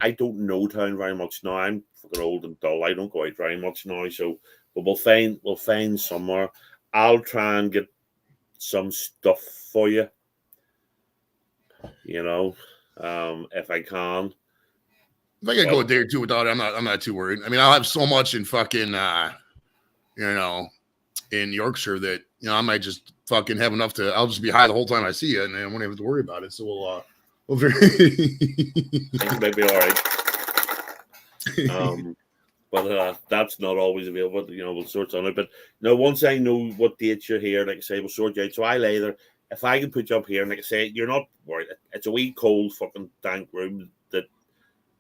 I don't know town very much now. I'm fucking old and dull. I don't go out very much now. So, but we'll find somewhere. I'll try and get some stuff for you. If I can. If I gotta go a day or two without it, I'm not too worried. I mean, I'll have so much in fucking in Yorkshire that I might just fucking have enough I'll just be high the whole time I see you, and I won't have to worry about it. So we'll it might be all right. But that's not always available. We'll sort on it. But once I know what dates you're here, like I say, we'll sort you out. So I'll either, if I can put you up here, and like I say, you're not worried. It's a wee cold fucking dank room that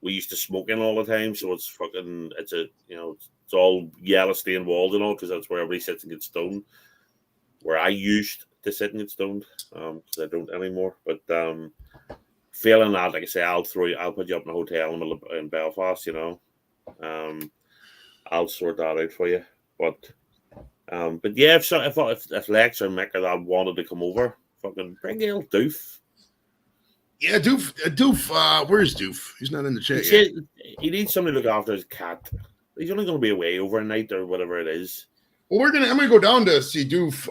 we used to smoke in all the time. So it's it's all yellow stained walls and all because that's where everybody sits and gets stoned. Where I used to sit and get stoned, because I don't anymore. But failing that, like I say, I'll put you up in a hotel in Belfast. I'll sort that out for you. But yeah, if Lex or Mick or that wanted to come over, fucking bring the old Doof. Yeah, Doof. Where's Doof? He's not in the chat yet. He needs somebody to look after his cat. He's only going to be away overnight or whatever it is. Well, I'm gonna go down to see Doof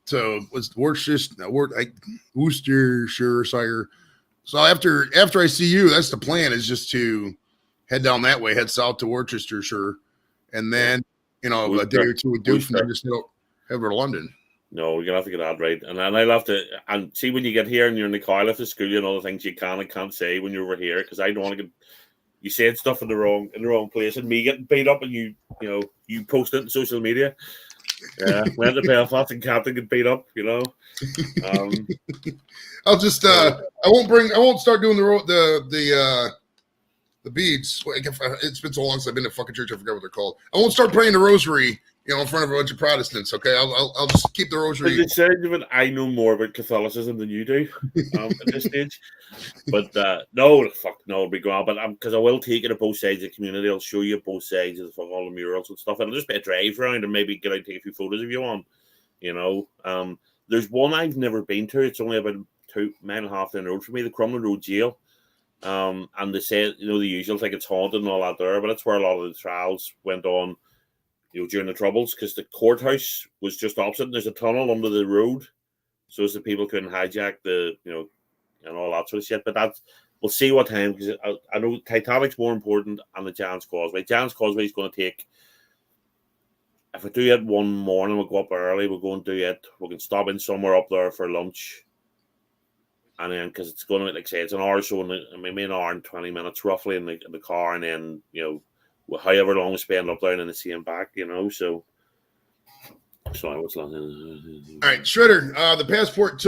to Worcestershire. So after I see you, that's the plan, is just to head down that way, head south to Worcestershire, and then a day or two with Doof, and then just head over to London. No, you're gonna have to get that right, and I'll have to and see when you get here and you're in the car after school, you know the things you can and can't say when you're over here, because I don't want to get you said stuff in the wrong place, and me getting beat up, and you post it on social media. Yeah, went to Belfast and Captain get beat up, I'll just I won't start doing the beads. It's been so long since I've been to fucking church, I forgot what they're called. I won't start praying the rosary, in front of a bunch of Protestants. Okay, I'll just keep the rosary. It said that I know more about Catholicism than you do at this stage. But no, it'll be grand. But because I will take it to both sides of the community. I'll show you both sides of all the murals and stuff. It'll just be a drive around and maybe get out and take a few photos if you want. There's one I've never been to. It's only about 2.5 miles down the road from me, the Crumlin Road Jail. And they say, the usual, like it's haunted and all that there, but that's where a lot of the trials went on, during the Troubles, because the courthouse was just opposite, and there's a tunnel under the road, so as the people couldn't hijack and all that sort of shit. But we'll see what time, because I know Titanic's more important than the Giant's Causeway. Giant's Causeway is going to take, if we do it one morning, we'll go up early, we'll go and do it, we can stop in somewhere up there for lunch. And then, because it's going to, like I say, it's an hour or so, maybe an hour and 20 minutes roughly in the car, and then, however long we spend up there and then the same back, so. Sorry, what's that? All right, Shredder, the passport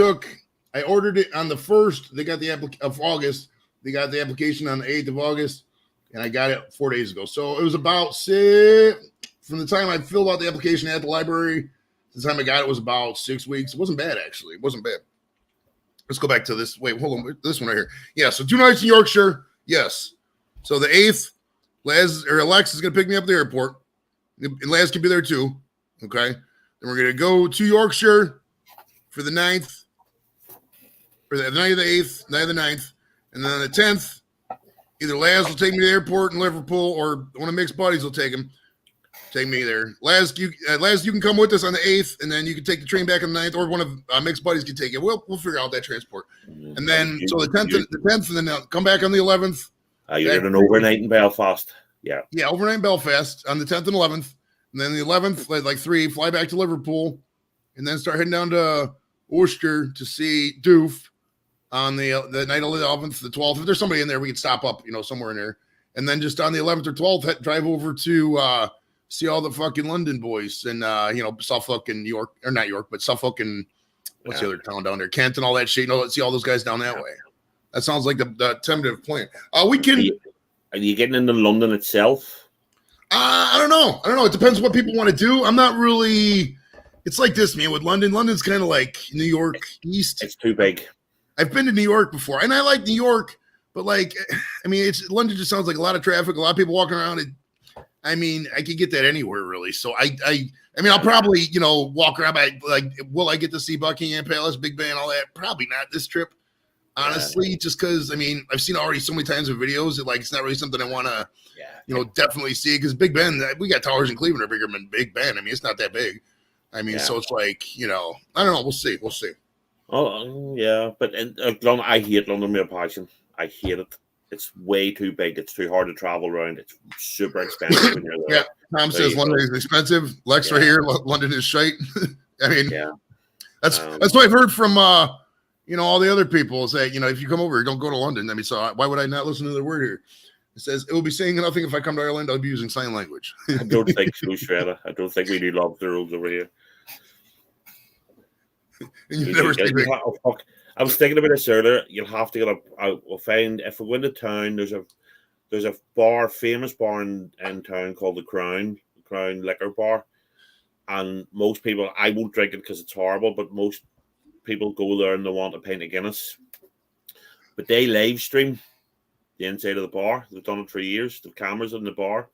I ordered it on the 1st. They got the of August. They got the application on the 8th of August, and I got it 4 days ago. So it was about from the time I filled out the application at the library to the time I got it was about 6 weeks. It wasn't bad, actually. It wasn't bad. Let's go back to this. Wait, hold on. This one right here. Yeah, so 2 nights in Yorkshire. Yes. So the 8th, Alex is going to pick me up at the airport. And Laz can be there too. Okay. Then we're going to go to Yorkshire for the 9th. For the night of the 8th, night of the 9th. And then on the 10th, either Laz will take me to the airport in Liverpool or one of Mick's buddies will take me there. Laz, you can come with us on the 8th, and then you can take the train back on the 9th, or one of Mick's buddies can take it. We'll figure out that transport. And then, so the 10th, and then come back on the 11th. You're going overnight in Belfast. Yeah. Yeah, overnight in Belfast on the 10th and 11th. And then the 11th, like 3, fly back to Liverpool, and then start heading down to Worcester to see Doof on the night of the 11th, the 12th. If there's somebody in there, we can stop up, somewhere in there. And then just on the 11th or 12th, drive over to see all the fucking London boys and, Suffolk and York, or not York, but Suffolk and what's the other town down there? Kent and all that shit. See all those guys down that way. That sounds like the tentative plan. We can. Are you getting into London itself? I don't know. It depends what people want to do. I'm not really. It's like this, man. With London, London's kind of like New York East. It's too big. I've been to New York before, and I like New York, but London just sounds like a lot of traffic, a lot of people walking around. I could get that anywhere really. So I'll probably walk around. Will I get to see Buckingham Palace, Big Ben, all that? Probably not this trip. Honestly, just because I've seen already so many times in videos that it's not really something I want to, definitely see. Because Big Ben, we got towers in Cleveland are bigger than Big Ben. it's not that big. So it's I don't know. We'll see. Oh yeah, but London, I hate London with a passion. I hate it. It's way too big. It's too hard to travel around. It's super expensive when you're there. Yeah, Tom says London is expensive. Lex right here, London is shite. That's what I've heard from all the other people say, if you come over, don't go to London. So why would I not listen to the word here? It says it will be saying nothing if I come to Ireland. I'll be using sign language. I don't think so, Shredder. I don't think we do love the rules over here. And you never say I was thinking about this earlier. You'll have to get we'll find if we go into town. There's a famous bar in town called the Crown Liquor Bar, and most people, I won't drink it because it's horrible, but most people go there and they want a pint of Guinness. But they live stream the inside of the bar. They've done it for years. They've cameras in the bar,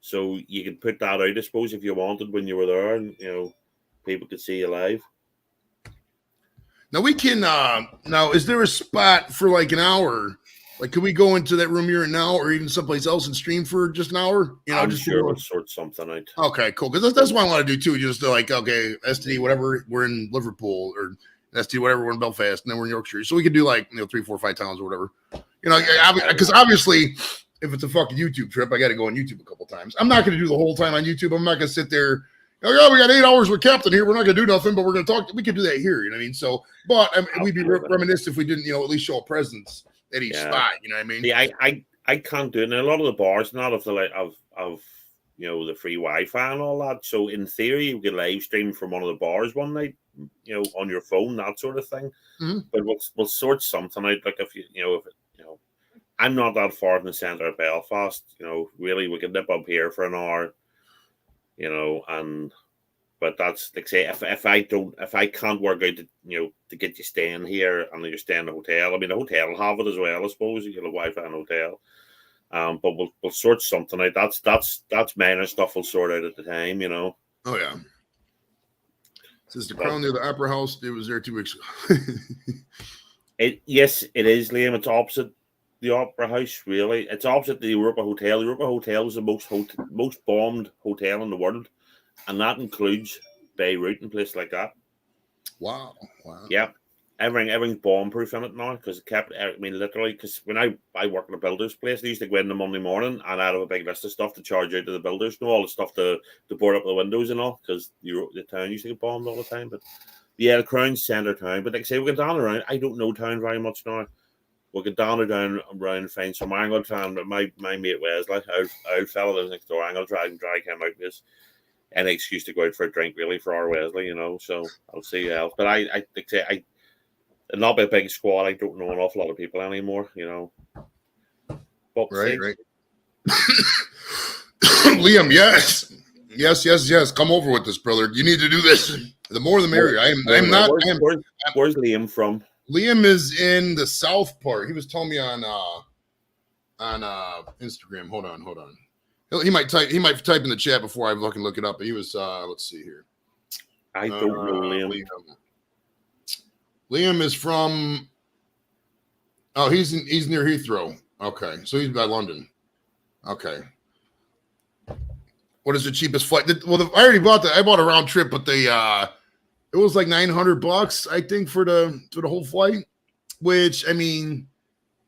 so you can put that out, I suppose, if you wanted when you were there, and people could see you live. Now we can. Now, is there a spot for an hour Like, could we go into that room you're in now, or even someplace else and stream for just an hour? You know, I'm just sure we'll sort something out. Okay, cool. Because that's what I want to do too. Just to like, okay, STD, whatever. We're in Liverpool, or STD, whatever. We're in Belfast, and then we're in Yorkshire. So we could do like 3, 4, 5 towns or whatever. You know, because obviously, if it's a fucking YouTube trip, I got to go on YouTube a couple times. I'm not going to do the whole time on YouTube. I'm not going to sit there. Oh, we got 8 hours with Captain here. We're not going to do nothing, but we're going to talk. We could do that here. You know what I mean? So, but we'd be reminiscent if we didn't, at least show a presence at each spot. You know what I mean? Yeah, I can't do it. And a lot of the bars, not of the like of the free Wi-Fi and all that. So in theory, you could live stream from one of the bars one night, on your phone, that sort of thing. Mm-hmm. But we'll sort something out. Like if I'm not that far in the centre of Belfast. Really, we could nip up here for an hour. But that's like say if I can't work out to get you staying here and you're staying in a hotel. I mean, the hotel will have it as well, I suppose. You get a Wi-Fi in a hotel. But we'll sort something out. That's minor stuff we'll sort out at the time. Oh yeah. This is the Crown near the Opera House. It was there 2 weeks ago. Yes, it is, Liam. It's opposite the Opera House. Really, it's opposite the Europa Hotel. The Europa Hotel is the most bombed hotel in the world, and that includes Beirut and places like that. Wow. Yeah. Everything's bomb-proof in it now because it kept. I mean, literally, because when I worked in a builder's place, they used to go in the Monday morning and I'd have a big list of stuff to charge out to the builders, all the stuff to board up the windows and all, because the town used to get bombed all the time. But yeah, the Crown's centre town. But like I say, we get down around. I don't know town very much now. We'll get down around and find some angle town. But my mate Wesley, our fella lives next door. I'm gonna try him out this. Any excuse to go out for a drink, really, for our Wesley, So I'll see you else. But I think I. Not by a big squad. I don't know an awful lot of people anymore, But right. Liam, yes. Come over with this, brother. You need to do this. The more, the merrier. I'm not. Where's Liam from? Liam is in the south part. He was telling me on Instagram. Hold on. He might type in the chat before I look it up. But he was. Let's see here. I don't know Liam. Liam is from. Oh, he's near Heathrow. Okay, so he's by London. Okay. What is the cheapest flight? Well, I already bought that. I bought a round trip, but it was like $900, I think, for the whole flight. Which, I mean,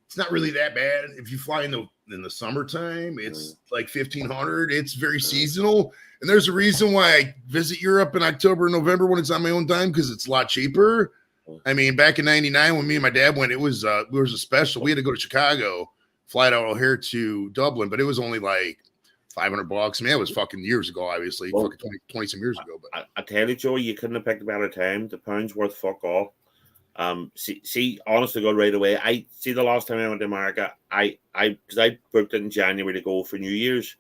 it's not really that bad. If you fly in the summertime, it's like $1,500. It's very seasonal, and there's a reason why I visit Europe in October and November when it's on my own time, because it's a lot cheaper. I mean, back in '99 when me and my dad went, it was a special. We had to go to Chicago, fly out O'Hare to Dublin, but it was only like $500. I mean, it was fucking years ago, obviously, fucking 20 some years ago. But I tell you, Joe, you couldn't have picked a better time. The pound's worth fuck all. See, honest to God, right away. I see the last time I went to America, because I booked it in January to go for New Year's.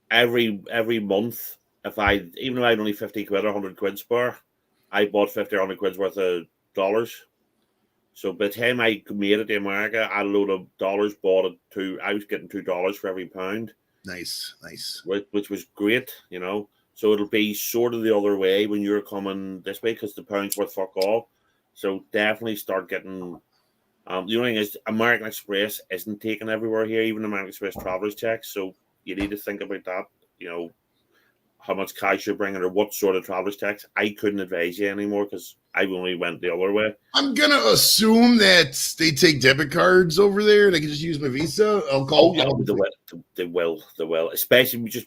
Every month, even though I had only 50 quid or 100 quid spare, I bought 50 or 100 quid's worth of dollars. So by the time I made it to America, I had a load of dollars, bought it I was getting $2 for every pound. Nice. Which was great, So it'll be sort of the other way when you're coming this way, because the pound's worth fuck all. So definitely start getting. The only thing is, American Express isn't taken everywhere here, even American Express travelers checks. So you need to think about that. How much cash you're bringing or what sort of travelers checks. I couldn't advise you anymore because I only went the other way. I'm gonna assume that they take debit cards over there. They can just use my Visa. They will. Especially just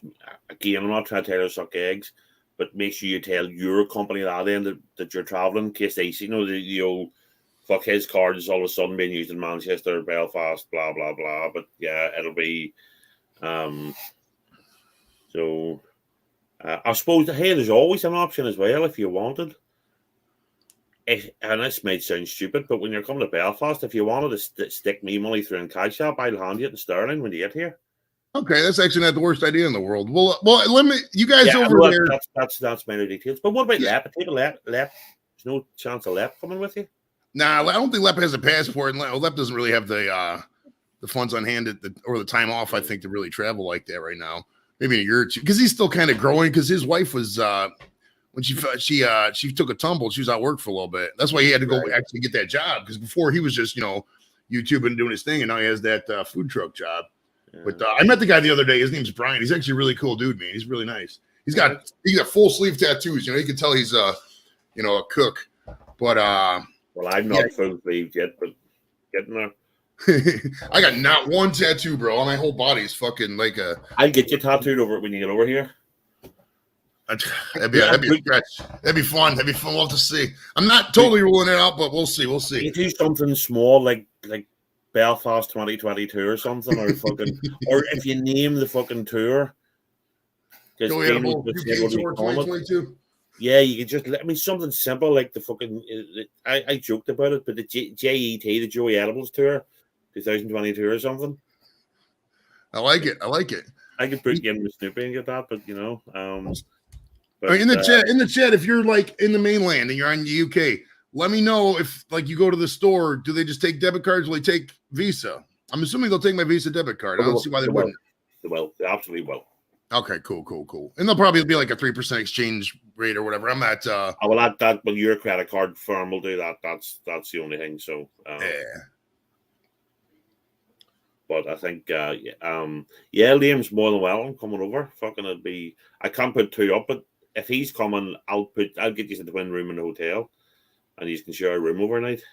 again, I'm not trying to tell you to suck eggs, but make sure you tell your company that end that you're traveling in case they see the old fuck his card is all of a sudden being used in Manchester, Belfast, blah blah blah. But yeah, it'll be so. I suppose there's always an option as well if you wanted. And this might sound stupid, but when you're coming to Belfast, if you wanted to stick me money through in Cash App, I'll hand you it in sterling when you get here. Okay, that's actually not the worst idea in the world. Well, let me. You guys over there. That's minor details. But what about Lep? Take a Lep. There's no chance of Lep coming with you. Nah, I don't think Lep has a passport, and Lep doesn't really have the funds on hand or the time off. I think to really travel like that right now. Maybe in a year or two, because he's still kind of growing. Because his wife was when she took a tumble, she was out of work for a little bit. That's why he had to go actually get that job. Because before he was just YouTube and doing his thing, and now he has that food truck job. Yeah. But I met the guy the other day. His name's Brian. He's actually a really cool dude, man. He's really nice. He's got full sleeve tattoos. You know, you can tell he's a cook. But well, I'm not full sleeve yet, but getting there. I got not one tattoo, bro. My whole body is fucking like a. I'll get you tattooed over it when you get over here. That'd be a stretch. That'd be fun. We'll have to see. I'm not totally ruling it out, but we'll see. You do something small like Belfast 2022 or something, or fucking, or if you name the fucking tour. Joey Edible, UK Tour 2022. Yeah, you could just, I mean, something simple like the fucking, I joked about it, but the JET, the Joey Edibles Tour 2022 or something. I like it. I could put you in with Snoopy and get that, but you know. But, in the chat, if you're like in the mainland and you're in the UK, let me know if like you go to the store, do they just take debit cards? Will they take Visa? I'm assuming they'll take my Visa debit card. I don't see why they wouldn't. They will. They absolutely will. Okay, cool. And they'll probably be like a 3% exchange rate or whatever. I'm at well, that well, your credit card firm will do that. That's the only thing. So yeah. But I think Liam's more than welcome coming over. Fucking it'd be, I can't put two up, but if he's coming, I'll get you to the twin room in the hotel, and you can share a room overnight.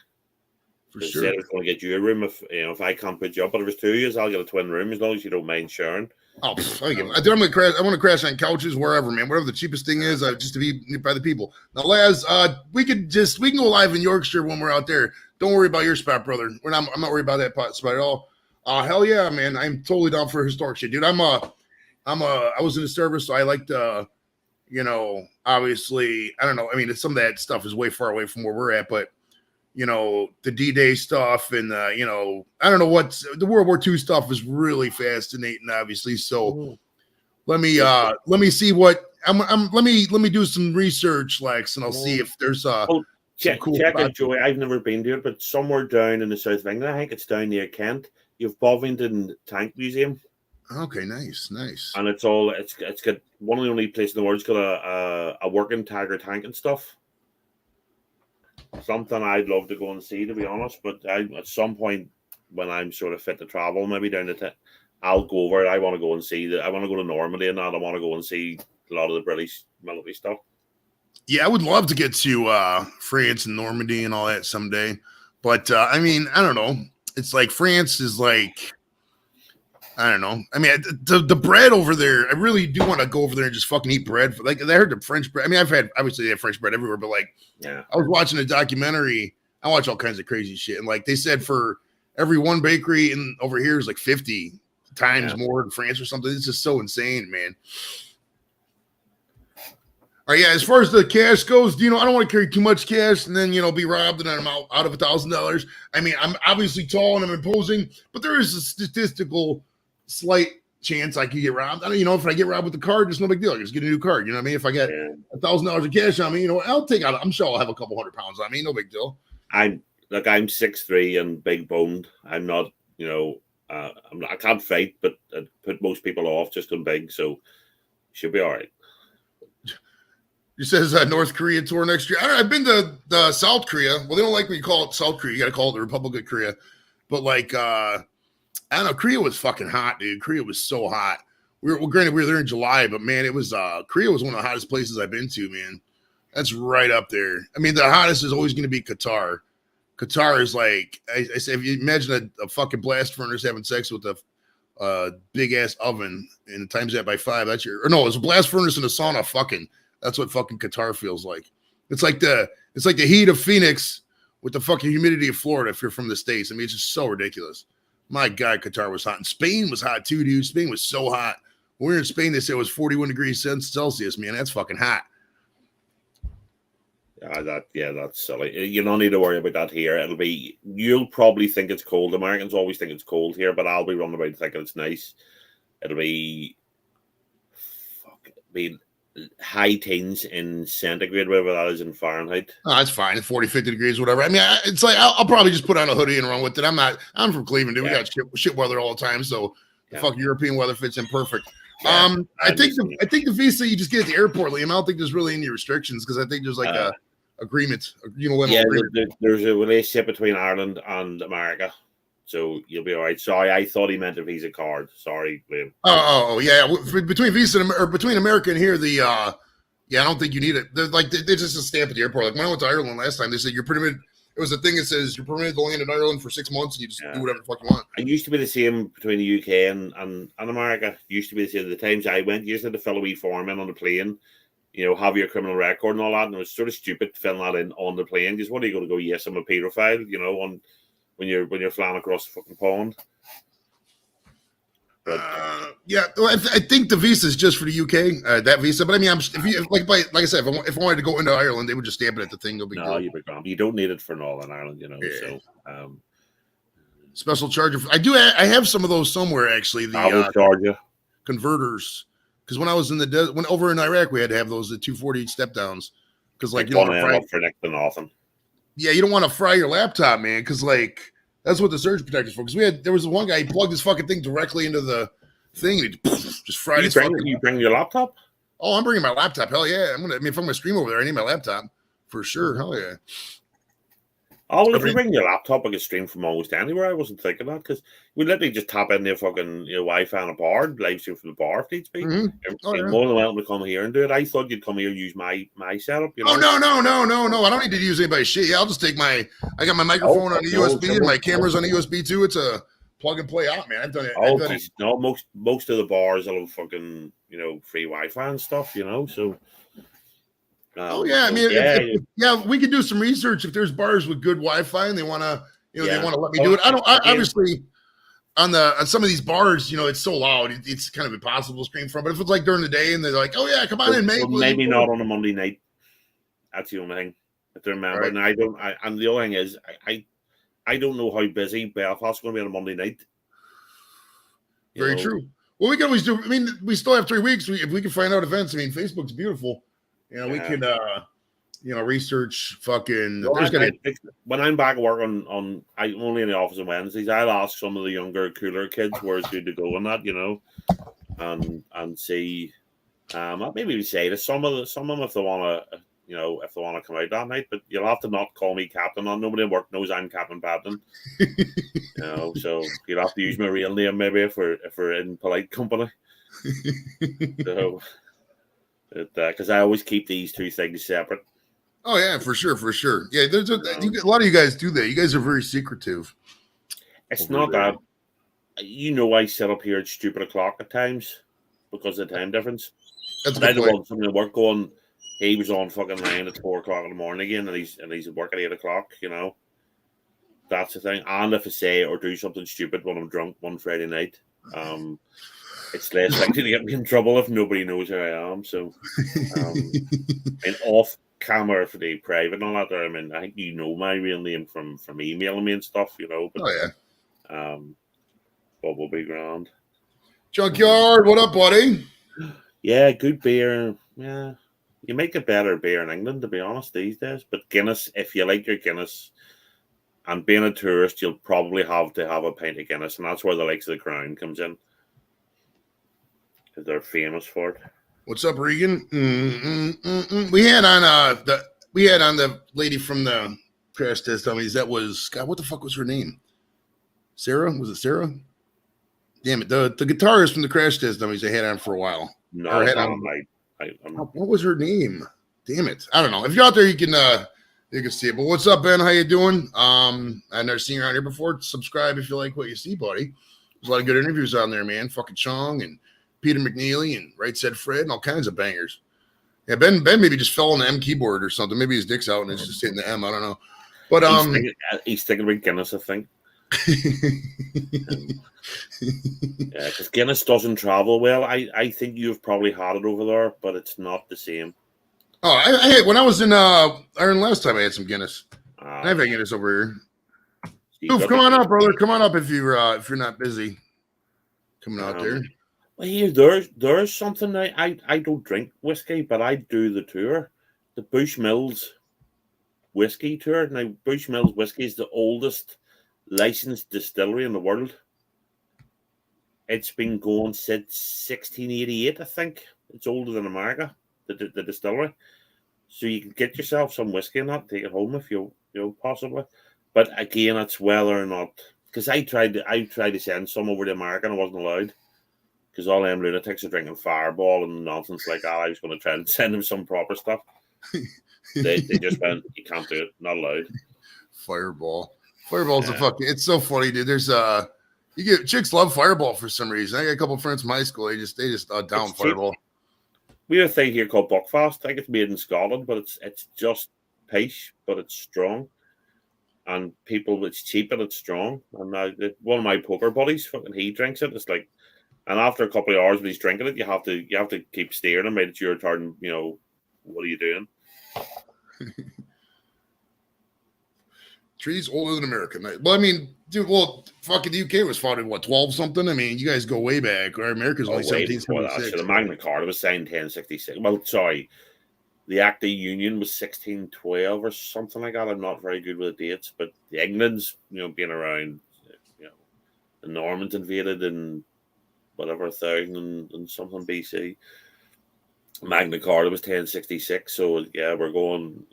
For sure. I was going to get you a room if I can't put you up, but if it's 2 years, I'll get a twin room as long as you don't mind sharing. Oh, I'm gonna crash. I want to crash on couches wherever, man. Whatever the cheapest thing is, just to be by the people. Now, Laz, we can go live in Yorkshire when we're out there. Don't worry about your spot, brother. I'm not worried about that spot at all. Hell yeah, man. I'm totally down for historic shit, dude. I was in the service, so I like to, obviously, I don't know. I mean, some of that stuff is way far away from where we're at, but the D-Day stuff and I don't know what's the World War II stuff is really fascinating, obviously. So let me see what let me do some research, Lex, and I'll see if there's check it, Joey. I've never been to it, but somewhere down in the south of England, I think it's down near Kent. You've Bovington Tank Museum. Okay, nice. And it's got one of the only places in the world that's got a working Tiger tank and stuff. Something I'd love to go and see, to be honest. But at some point when I'm sort of fit to travel, maybe down the I'll go over. I want to go and see that. I want to go to Normandy and that. I want to go and see a lot of the British military stuff. Yeah, I would love to get to France and Normandy and all that someday. But I mean, I don't know. It's like France is like, I don't know. I mean, the bread over there, I really do want to go over there and just fucking eat bread. Like, I heard the French bread. I mean, obviously they have French bread everywhere, but like, yeah. I was watching a documentary. I watch all kinds of crazy shit. And like, they said for every one bakery over here is like 50 times more in France or something. It's just so insane, man. All right, yeah, as far as the cash goes, I don't want to carry too much cash and then, be robbed and I'm out of $1,000. I mean, I'm obviously tall and I'm imposing, but there is a statistical slight chance I could get robbed. I don't, if I get robbed with the card, it's no big deal. I just get a new card. You know what I mean? If I get $1,000 of cash on me, I'll take out. I'm sure I'll have a couple hundred pounds on me. No big deal. I'm 6'3" and big boned. I'm not, I can't fight, but I put most people off just on big, so should be all right. He says North Korea tour next year. I've been to South Korea. Well, they don't like when you call it South Korea. You got to call it the Republic of Korea. But like, I don't know. Korea was fucking hot, dude. Korea was so hot. Granted, we were there in July, but man, it was Korea was one of the hottest places I've been to, man. That's right up there. I mean, the hottest is always going to be Qatar. Qatar is like, I say, if you imagine a fucking blast furnace having sex with a big ass oven and times that by 5, that's it's a blast furnace and a sauna fucking. That's what fucking Qatar feels like. It's like the heat of Phoenix with the fucking humidity of Florida if you're from the States. I mean, it's just so ridiculous. My God, Qatar was hot. And Spain was hot too, dude. Spain was so hot. When we were in Spain, they said it was 41 degrees Celsius, man. That's fucking hot. That's silly. You don't need to worry about that here. You'll probably think it's cold. Americans always think it's cold here, but I'll be running about thinking it's nice. It'll be high teens in centigrade, whatever that is in Fahrenheit. Oh, that's fine. It's 40, 50 degrees, whatever. I mean, it's like I'll probably just put on a hoodie and run with it. I'm from Cleveland, dude. We got shit weather all the time, so the fucking European weather fits in perfect. I think the visa you just get at the airport, Liam. I don't think there's really any restrictions because I think there's like a agreement, agreement. There's a relationship between Ireland and America. So you'll be all right. Sorry, I thought he meant a Visa card. Sorry, Liam. Yeah. Between Visa or between America and here, yeah, I don't think you need it. They just a stamp at the airport. Like when I went to Ireland last time, they said you're permitted. It was a thing that says you're permitted to land in Ireland for 6 months, and you just do whatever the fuck you want. It used to be the same between the UK and America. It used to be the same. The times I went, you just had to fill a wee form in on the plane, have your criminal record and all that. And it was sort of stupid filling that in on the plane. Because what are you going to go? Yes, I'm a paedophile. When you're flying across the fucking pond. Yeah, well, I think the visa is just for the UK. That visa, but I mean, like I said, if I wanted to go into Ireland, they would just stamp it at the thing. You don't need it for Northern Ireland, Yeah. So special charger. I have some of those somewhere actually. The Georgia converters, because when I was in when over in Iraq, we had to have those 240 step downs because like you don't want to for next to nothing. Yeah, you don't want to fry your laptop, man, because like. That's what the surge protector's for. Because there was one guy, he plugged his fucking thing directly into the thing, and he just fried his fucking. You bring your laptop? Oh, I'm bringing my laptop. Hell yeah! If I'm gonna stream over there, I need my laptop for sure. Hell yeah! Oh, well, if you bring your laptop, I can stream from almost anywhere. I wasn't thinking that because we literally just tap in your fucking Wi-Fi on a bar, live stream from the bar if needs be. You're more than welcome to come here and do it. I thought you'd come here and use my setup. Oh no! I don't need to use anybody's shit. Yeah, I'll just take I got my microphone on the USB and my camera's on the USB too. It's a plug and play out, man. I've done it. No, most of the bars will have fucking free Wi-Fi and stuff. So. I mean, we could do some research if there's bars with good Wi-Fi and they want to, they want to let me do it. Obviously on some of these bars, it's so loud, it's kind of impossible to stream from. But if it's like during the day and they're like, oh yeah, come on in, mate. Well, maybe not on a Monday night. That's the only thing. If they remember, right. And the other thing is, I don't know how busy Belfast's going to be on a Monday night. Very true. Well, we can always do. I mean, we still have 3 weeks. If we can find out events, I mean, Facebook's beautiful. We can, research fucking. When I'm back at work I'm only in the office on Wednesdays. I'll ask some of the younger, cooler kids where's good to go on that, and see. Maybe say to some of them if they want to, if they want to come out that night. But you'll have to not call me captain. Nobody at work knows I'm Captain Patton. So you'll have to use my real name maybe if we're in polite company. So. Because I always keep these two things separate. Oh yeah, for sure. Yeah, there's a lot of you guys do that. You guys are very secretive. It's not that. I sit up here at stupid o'clock at times because of the time difference. That's I don't want something to work on. He was on fucking line at 4 o'clock in the morning again, and he's at work at 8 o'clock. That's the thing. And if I say or do something stupid when I'm drunk one Friday night, it's less likely to get me in trouble if nobody knows who I am. So, and off camera for the private and all that. I mean, I think my real name from emailing me and stuff. But, Bob will be grand. Junkyard, what up, buddy? Yeah, good beer. Yeah, you make a better beer in England, to be honest, these days. But Guinness, if you like your Guinness, and being a tourist, you'll probably have to have a pint of Guinness, and that's where the likes of the Crown comes in. Because they're famous for it. What's up, Regan? We had on the lady from the Crash Test Dummies. That was God. What the fuck was her name? Sarah? Was it Sarah? Damn it! The guitarist from the Crash Test Dummies. They had on for a while. No, what was her name? Damn it! I don't know. If you're out there, you can see it. But what's up, Ben? How you doing? I've never seen you around here before. Subscribe if you like what you see, buddy. There's a lot of good interviews on there, man. Fucking Chong and Peter McNeely and Right Said Fred and all kinds of bangers. Yeah, Ben maybe just fell on the M keyboard or something. Maybe his dick's out and it's just hitting the M. I don't know. But he's thinking about Guinness, I think. Yeah, because Guinness doesn't travel well. I think you've probably had it over there, but it's not the same. Oh, when I was in Ireland last time, I had some Guinness. I have Guinness over here. Oof, come on up, brother. Come on up if you're not busy. Coming out there. Well, here, there's something I don't drink whiskey, but I do the tour, the Bushmills whiskey tour. Now, Bushmills whiskey is the oldest licensed distillery in the world. It's been going since 1688, I think. It's older than America, the distillery. So you can get yourself some whiskey and that, take it home if you possibly. But again, it's whether or not because I tried to send some over to America and I wasn't allowed because all them lunatics are drinking Fireball and nonsense like that. I was going to try and send them some proper stuff. They just went, you can't do it, not allowed. Fireball's a fucking. It's so funny, dude. There's you get chicks love Fireball for some reason. I got a couple of friends from high school. They just down It's Fireball. Cheap. We have a thing here called Buckfast. I think it's made in Scotland, but it's just peach, but it's strong. And it's cheap and it's strong. And one of my poker buddies, fucking, he drinks it. It's like, and after a couple of hours when he's drinking it, you have to keep steering him. Made it's your turn. You know, what are you doing? Treaty's older than America. Well, I mean, dude, fucking the UK was founded, what, 12 something? I mean, you guys go way back. Or America's only 1776. The Magna Carta was signed 1066. Well, sorry. The Act of Union was 1612 or something like that. I'm not very good with the dates, but the England's, being around, the Normans invaded in whatever, 1000 and something BC. Magna Carta was 1066. So, yeah, we're going,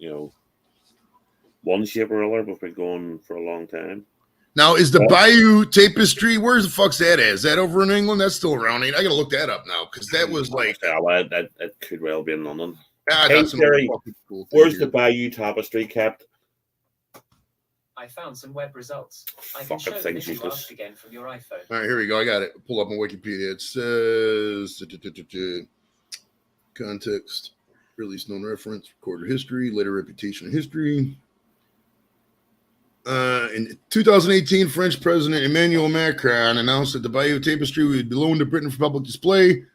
one shape or other, but we've been going for a long time. Now, is the Bayeux Tapestry, where's the fuck's that at? Is that over in England? That's still around. I gotta look that up now, because that was like... that could well be in London. Hey, Terry, cool where's the Bayeux Tapestry kept? I found some web results. I Fucking can show them things if you useless. ask again from your iPhone. All right, here we go. I got it. Pull up on Wikipedia. It says... Context. Release known reference. Recorded history. Later reputation and history. In 2018, French President Emmanuel Macron announced that the Bayeux Tapestry would be loaned to Britain for public display.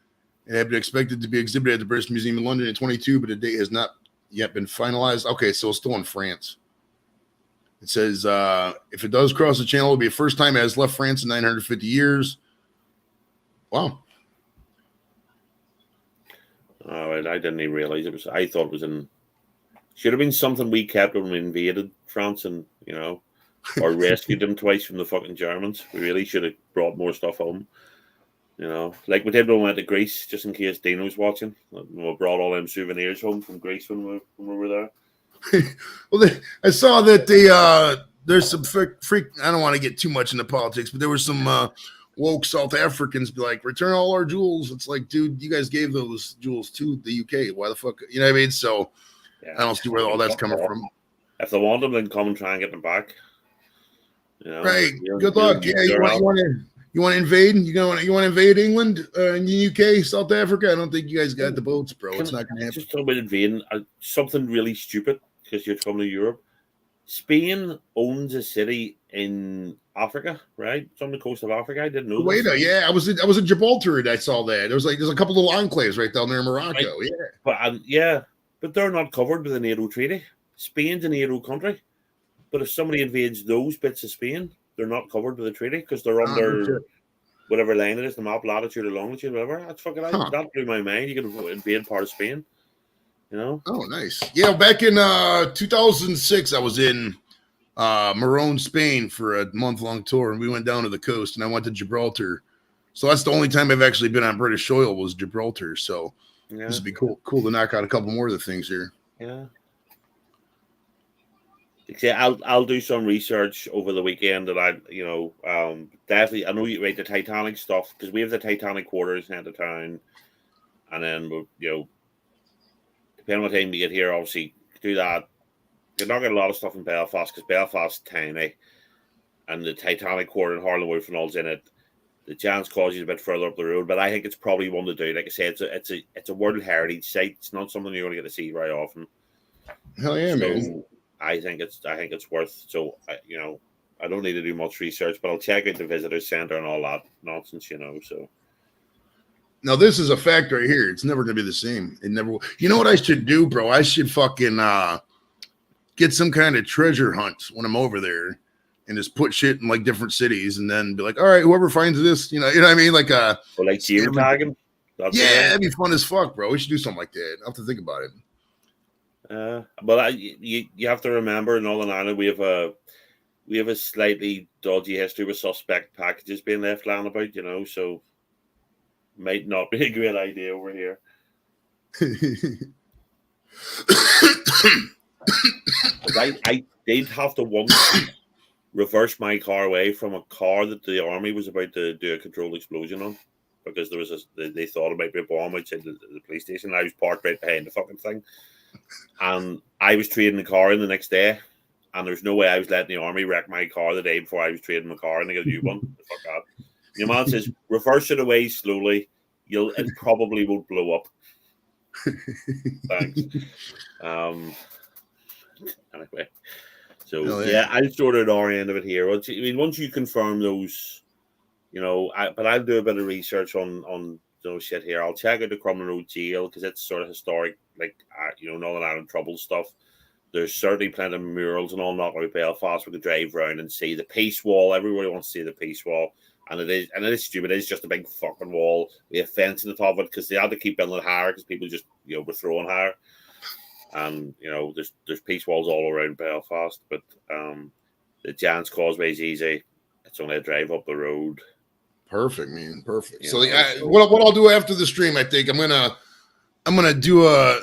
It had been expected to be exhibited at the British Museum in London in 22, but the date has not yet been finalized. Okay, so it's still in France. It says if it does cross the channel, it'll be the first time it has left France in 950 years. Wow. I didn't even realize it was. I thought it was in. Should have been something we kept when we invaded France and, or rescued them twice from the fucking Germans. We really should have brought more stuff home. Like we did when we went to Greece, just in case Dino's watching. We brought all them souvenirs home from Greece when we were there. Well, I saw that there's some freak. I don't want to get too much into politics, but there were some woke South Africans be like, return all our jewels. It's like, dude, you guys gave those jewels to the UK. Why the fuck? You know what I mean? So yeah, I don't see where all that's coming from. If they want them, then come and try and get them back. Right. Good luck. Yeah, you want to invade? You want to invade England and the UK, South Africa? I don't think you guys got the boats, bro. It's not going to happen. Just talk about invading. Something really stupid because you're coming to Europe. Spain owns a city in Africa, right? It's on the coast of Africa. I didn't know. Wait, I was in Gibraltar and I saw that. There's a couple little enclaves right down there in Morocco. Right. But they're not covered with the NATO treaty. Spain's a NATO country, but if somebody invades those bits of Spain, they're not covered with the treaty because they're under whatever line it is, the map, latitude or longitude, whatever. That's fucking that blew my mind. You can invade part of Spain, Oh, nice. Yeah, back in 2006, I was in Morón, Spain for a month-long tour, and we went down to the coast, and I went to Gibraltar. So that's the only time I've actually been on British soil was Gibraltar. So this would be cool to knock out a couple more of the things here. Yeah. I'll do some research over the weekend that definitely. I know you write the Titanic stuff because we have the Titanic quarters in the town, and then depending on what time you get here, obviously do that. You're not getting a lot of stuff in Belfast because Belfast's tiny, and the Titanic quarter in Harlan Wolf and all's in it. The Giant's Cause is a bit further up the road, but I think it's probably one to do. Like I said, it's a World Heritage site. It's not something you're going to get to see very often. Hell yeah, man. I think it's worth. So I don't need to do much research, but I'll check out the visitor center and all that nonsense. So now this is a fact right here. It's never going to be the same. It never will. You know what I should do, bro? I should fucking get some kind of treasure hunt when I'm over there, and just put shit in like different cities, and then be like, all right, whoever finds this, you know what I mean, like geotagging. That'd be fun as fuck, bro. We should do something like that. I'll have to think about it. But you have to remember in Northern Ireland we have a slightly dodgy history with suspect packages being left lying about, so might not be a great idea over here. I did have to once reversed my car away from a car that the army was about to do a controlled explosion on, because there was they thought it might be a bomb outside the police station. I was parked right behind the fucking thing, and I was trading the car in the next day, and there's no way I was letting the army wreck my car the day before I was trading my car and they get a new one. Fuck that. Your man says reverse it away slowly. It probably won't blow up. Thanks. Anyway, so yeah, I'll sort out our end of it here. Once you confirm those, but I'll do a bit of research on those shit here. I'll check out the Crumlin Road jail because it's sort of historic, like Northern Ireland Trouble stuff. There's certainly plenty of murals and all not about Belfast. We could drive around and see the Peace Wall. Everybody wants to see the Peace Wall. And it is stupid. It is just a big fucking wall. We have fence on the top of it because they had to keep building it higher because people just were throwing higher. And there's peace walls all around Belfast, but the Giant's Causeway is easy. It's only a drive up the road. Perfect, man. Perfect. So what I'll do after the stream, I think I'm gonna do a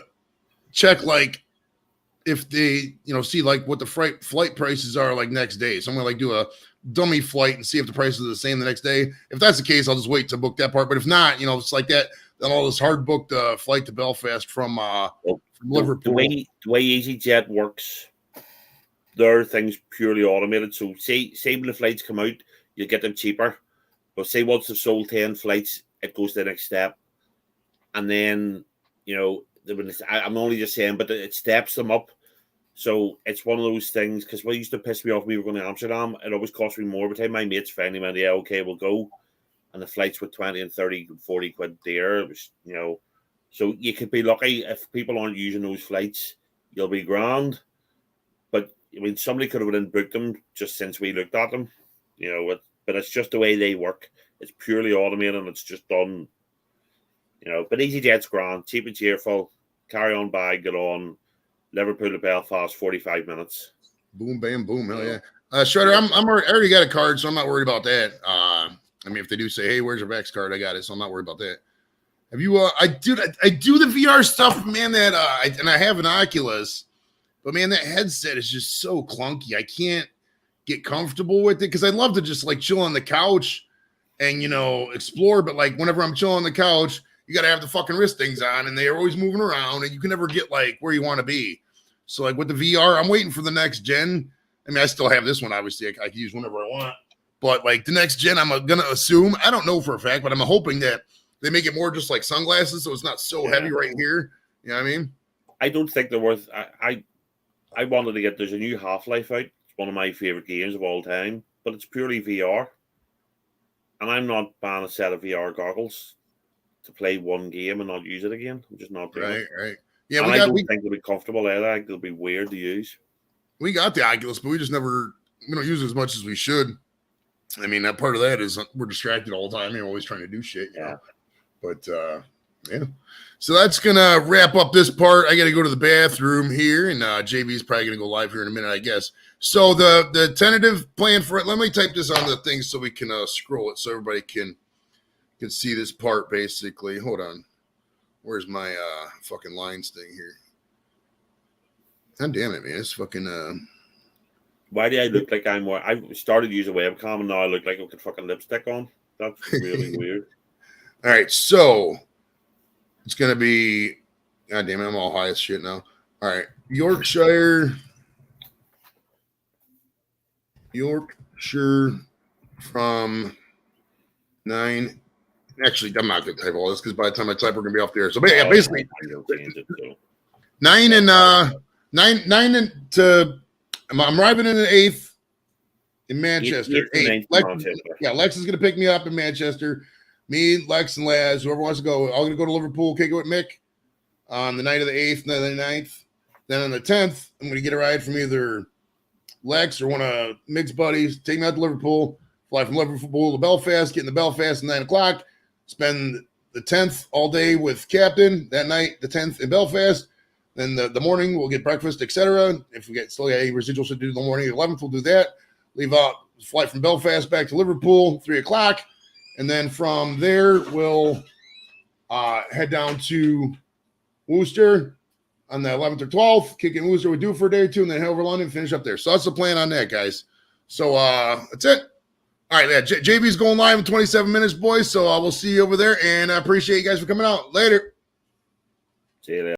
check, like if they see like what the flight prices are like next day. So I'm gonna like do a dummy flight and see if the prices are the same the next day. If that's the case, I'll just wait to book that part. But if not, it's like that. Then all this hard booked flight to Belfast from Liverpool. The way EasyJet works, their things purely automated. So say when the flights come out, you get them cheaper. But say once they've sold 10 flights, it goes to the next step. And then, I'm only just saying, but it steps them up. So it's one of those things, because what used to piss me off when we were going to Amsterdam, it always cost me more. By the time my mates finally went, yeah, okay, we'll go. And the flights were 20 and 30 and 40 quid dear. It was, so you could be lucky if people aren't using those flights, you'll be grand. But somebody could have booked them just since we looked at them, but it's just the way they work. It's purely automated and it's just done, but EasyJet's grand, cheap and cheerful, carry on bag, get on, Liverpool to Belfast, 45 minutes. Boom, bam, boom. Hell yeah. Shredder, I already got a card, so I'm not worried about that. If they do say, hey, where's your Vax card? I got it, so I'm not worried about that. Have you I do the VR stuff, man, that and I have an Oculus, but man, that headset is just so clunky. I can't get comfortable with it because I'd love to just like chill on the couch and explore, but like whenever I'm chilling on the couch, you gotta have the fucking wrist things on and they're always moving around and you can never get like where you want to be. So like with the VR, I'm waiting for the next gen. I still have this one, obviously. I can use whenever I want. But like the next gen, I'm gonna assume, I don't know for a fact, but I'm hoping that they make it more just like sunglasses, so it's not so heavy right here. You know what I mean? I don't think they're worth. I wanted to get. There's a new Half-Life out. It's one of my favorite games of all time, but it's purely VR, and I'm not buying a set of VR goggles to play one game and not use it again. I'm just not doing it. Right. Yeah, I don't think they'll be comfortable either. I think they'll be weird to use. We got the Oculus, but we don't use it as much as we should. That part of that is we're distracted all the time. You're always trying to do shit. Yeah. But yeah. So that's gonna wrap up this part. I got to go to the bathroom here, and JV's probably gonna go live here in a minute, I guess. So the tentative plan for it. Let me type this on the thing so we can scroll it so everybody can see this part. Basically, hold on. Where's my fucking lines thing here? God damn it, man! It's fucking. Why do I look like I started using webcam and now I look like I got fucking lipstick on? That's really weird. All right, so it's gonna be. God damn it! I'm all high as shit now. All right, Yorkshire from 9. Actually, I'm not gonna type all this because by the time I type, we're gonna be off the air. So yeah, basically 9 and 9 and to. I'm arriving in the 8th in Manchester. Lex is gonna pick me up in Manchester. Me, Lex, and Laz, whoever wants to go, I'm gonna go to Liverpool, kick it with Mick on the night of the 8th, night of the 9th. Then on the 10th, I'm gonna get a ride from either Lex or one of Mick's buddies, take me out to Liverpool, fly from Liverpool to Belfast, get in the Belfast at 9 o'clock, spend the 10th all day with Captain that night, the 10th in Belfast. Then the morning we'll get breakfast, etc. If we still got any residual shit to do in the morning, the 11th we'll do that. Leave out, flight from Belfast back to Liverpool, 3 o'clock. And then from there, we'll head down to Worcester on the 11th or 12th, kick in Worcester, we do for a day or two, and then head over to London, finish up there. So that's the plan on that, guys. So that's it. All right, yeah, JB's going live in 27 minutes, boys. So we'll see you over there, and I appreciate you guys for coming out. Later. See you later.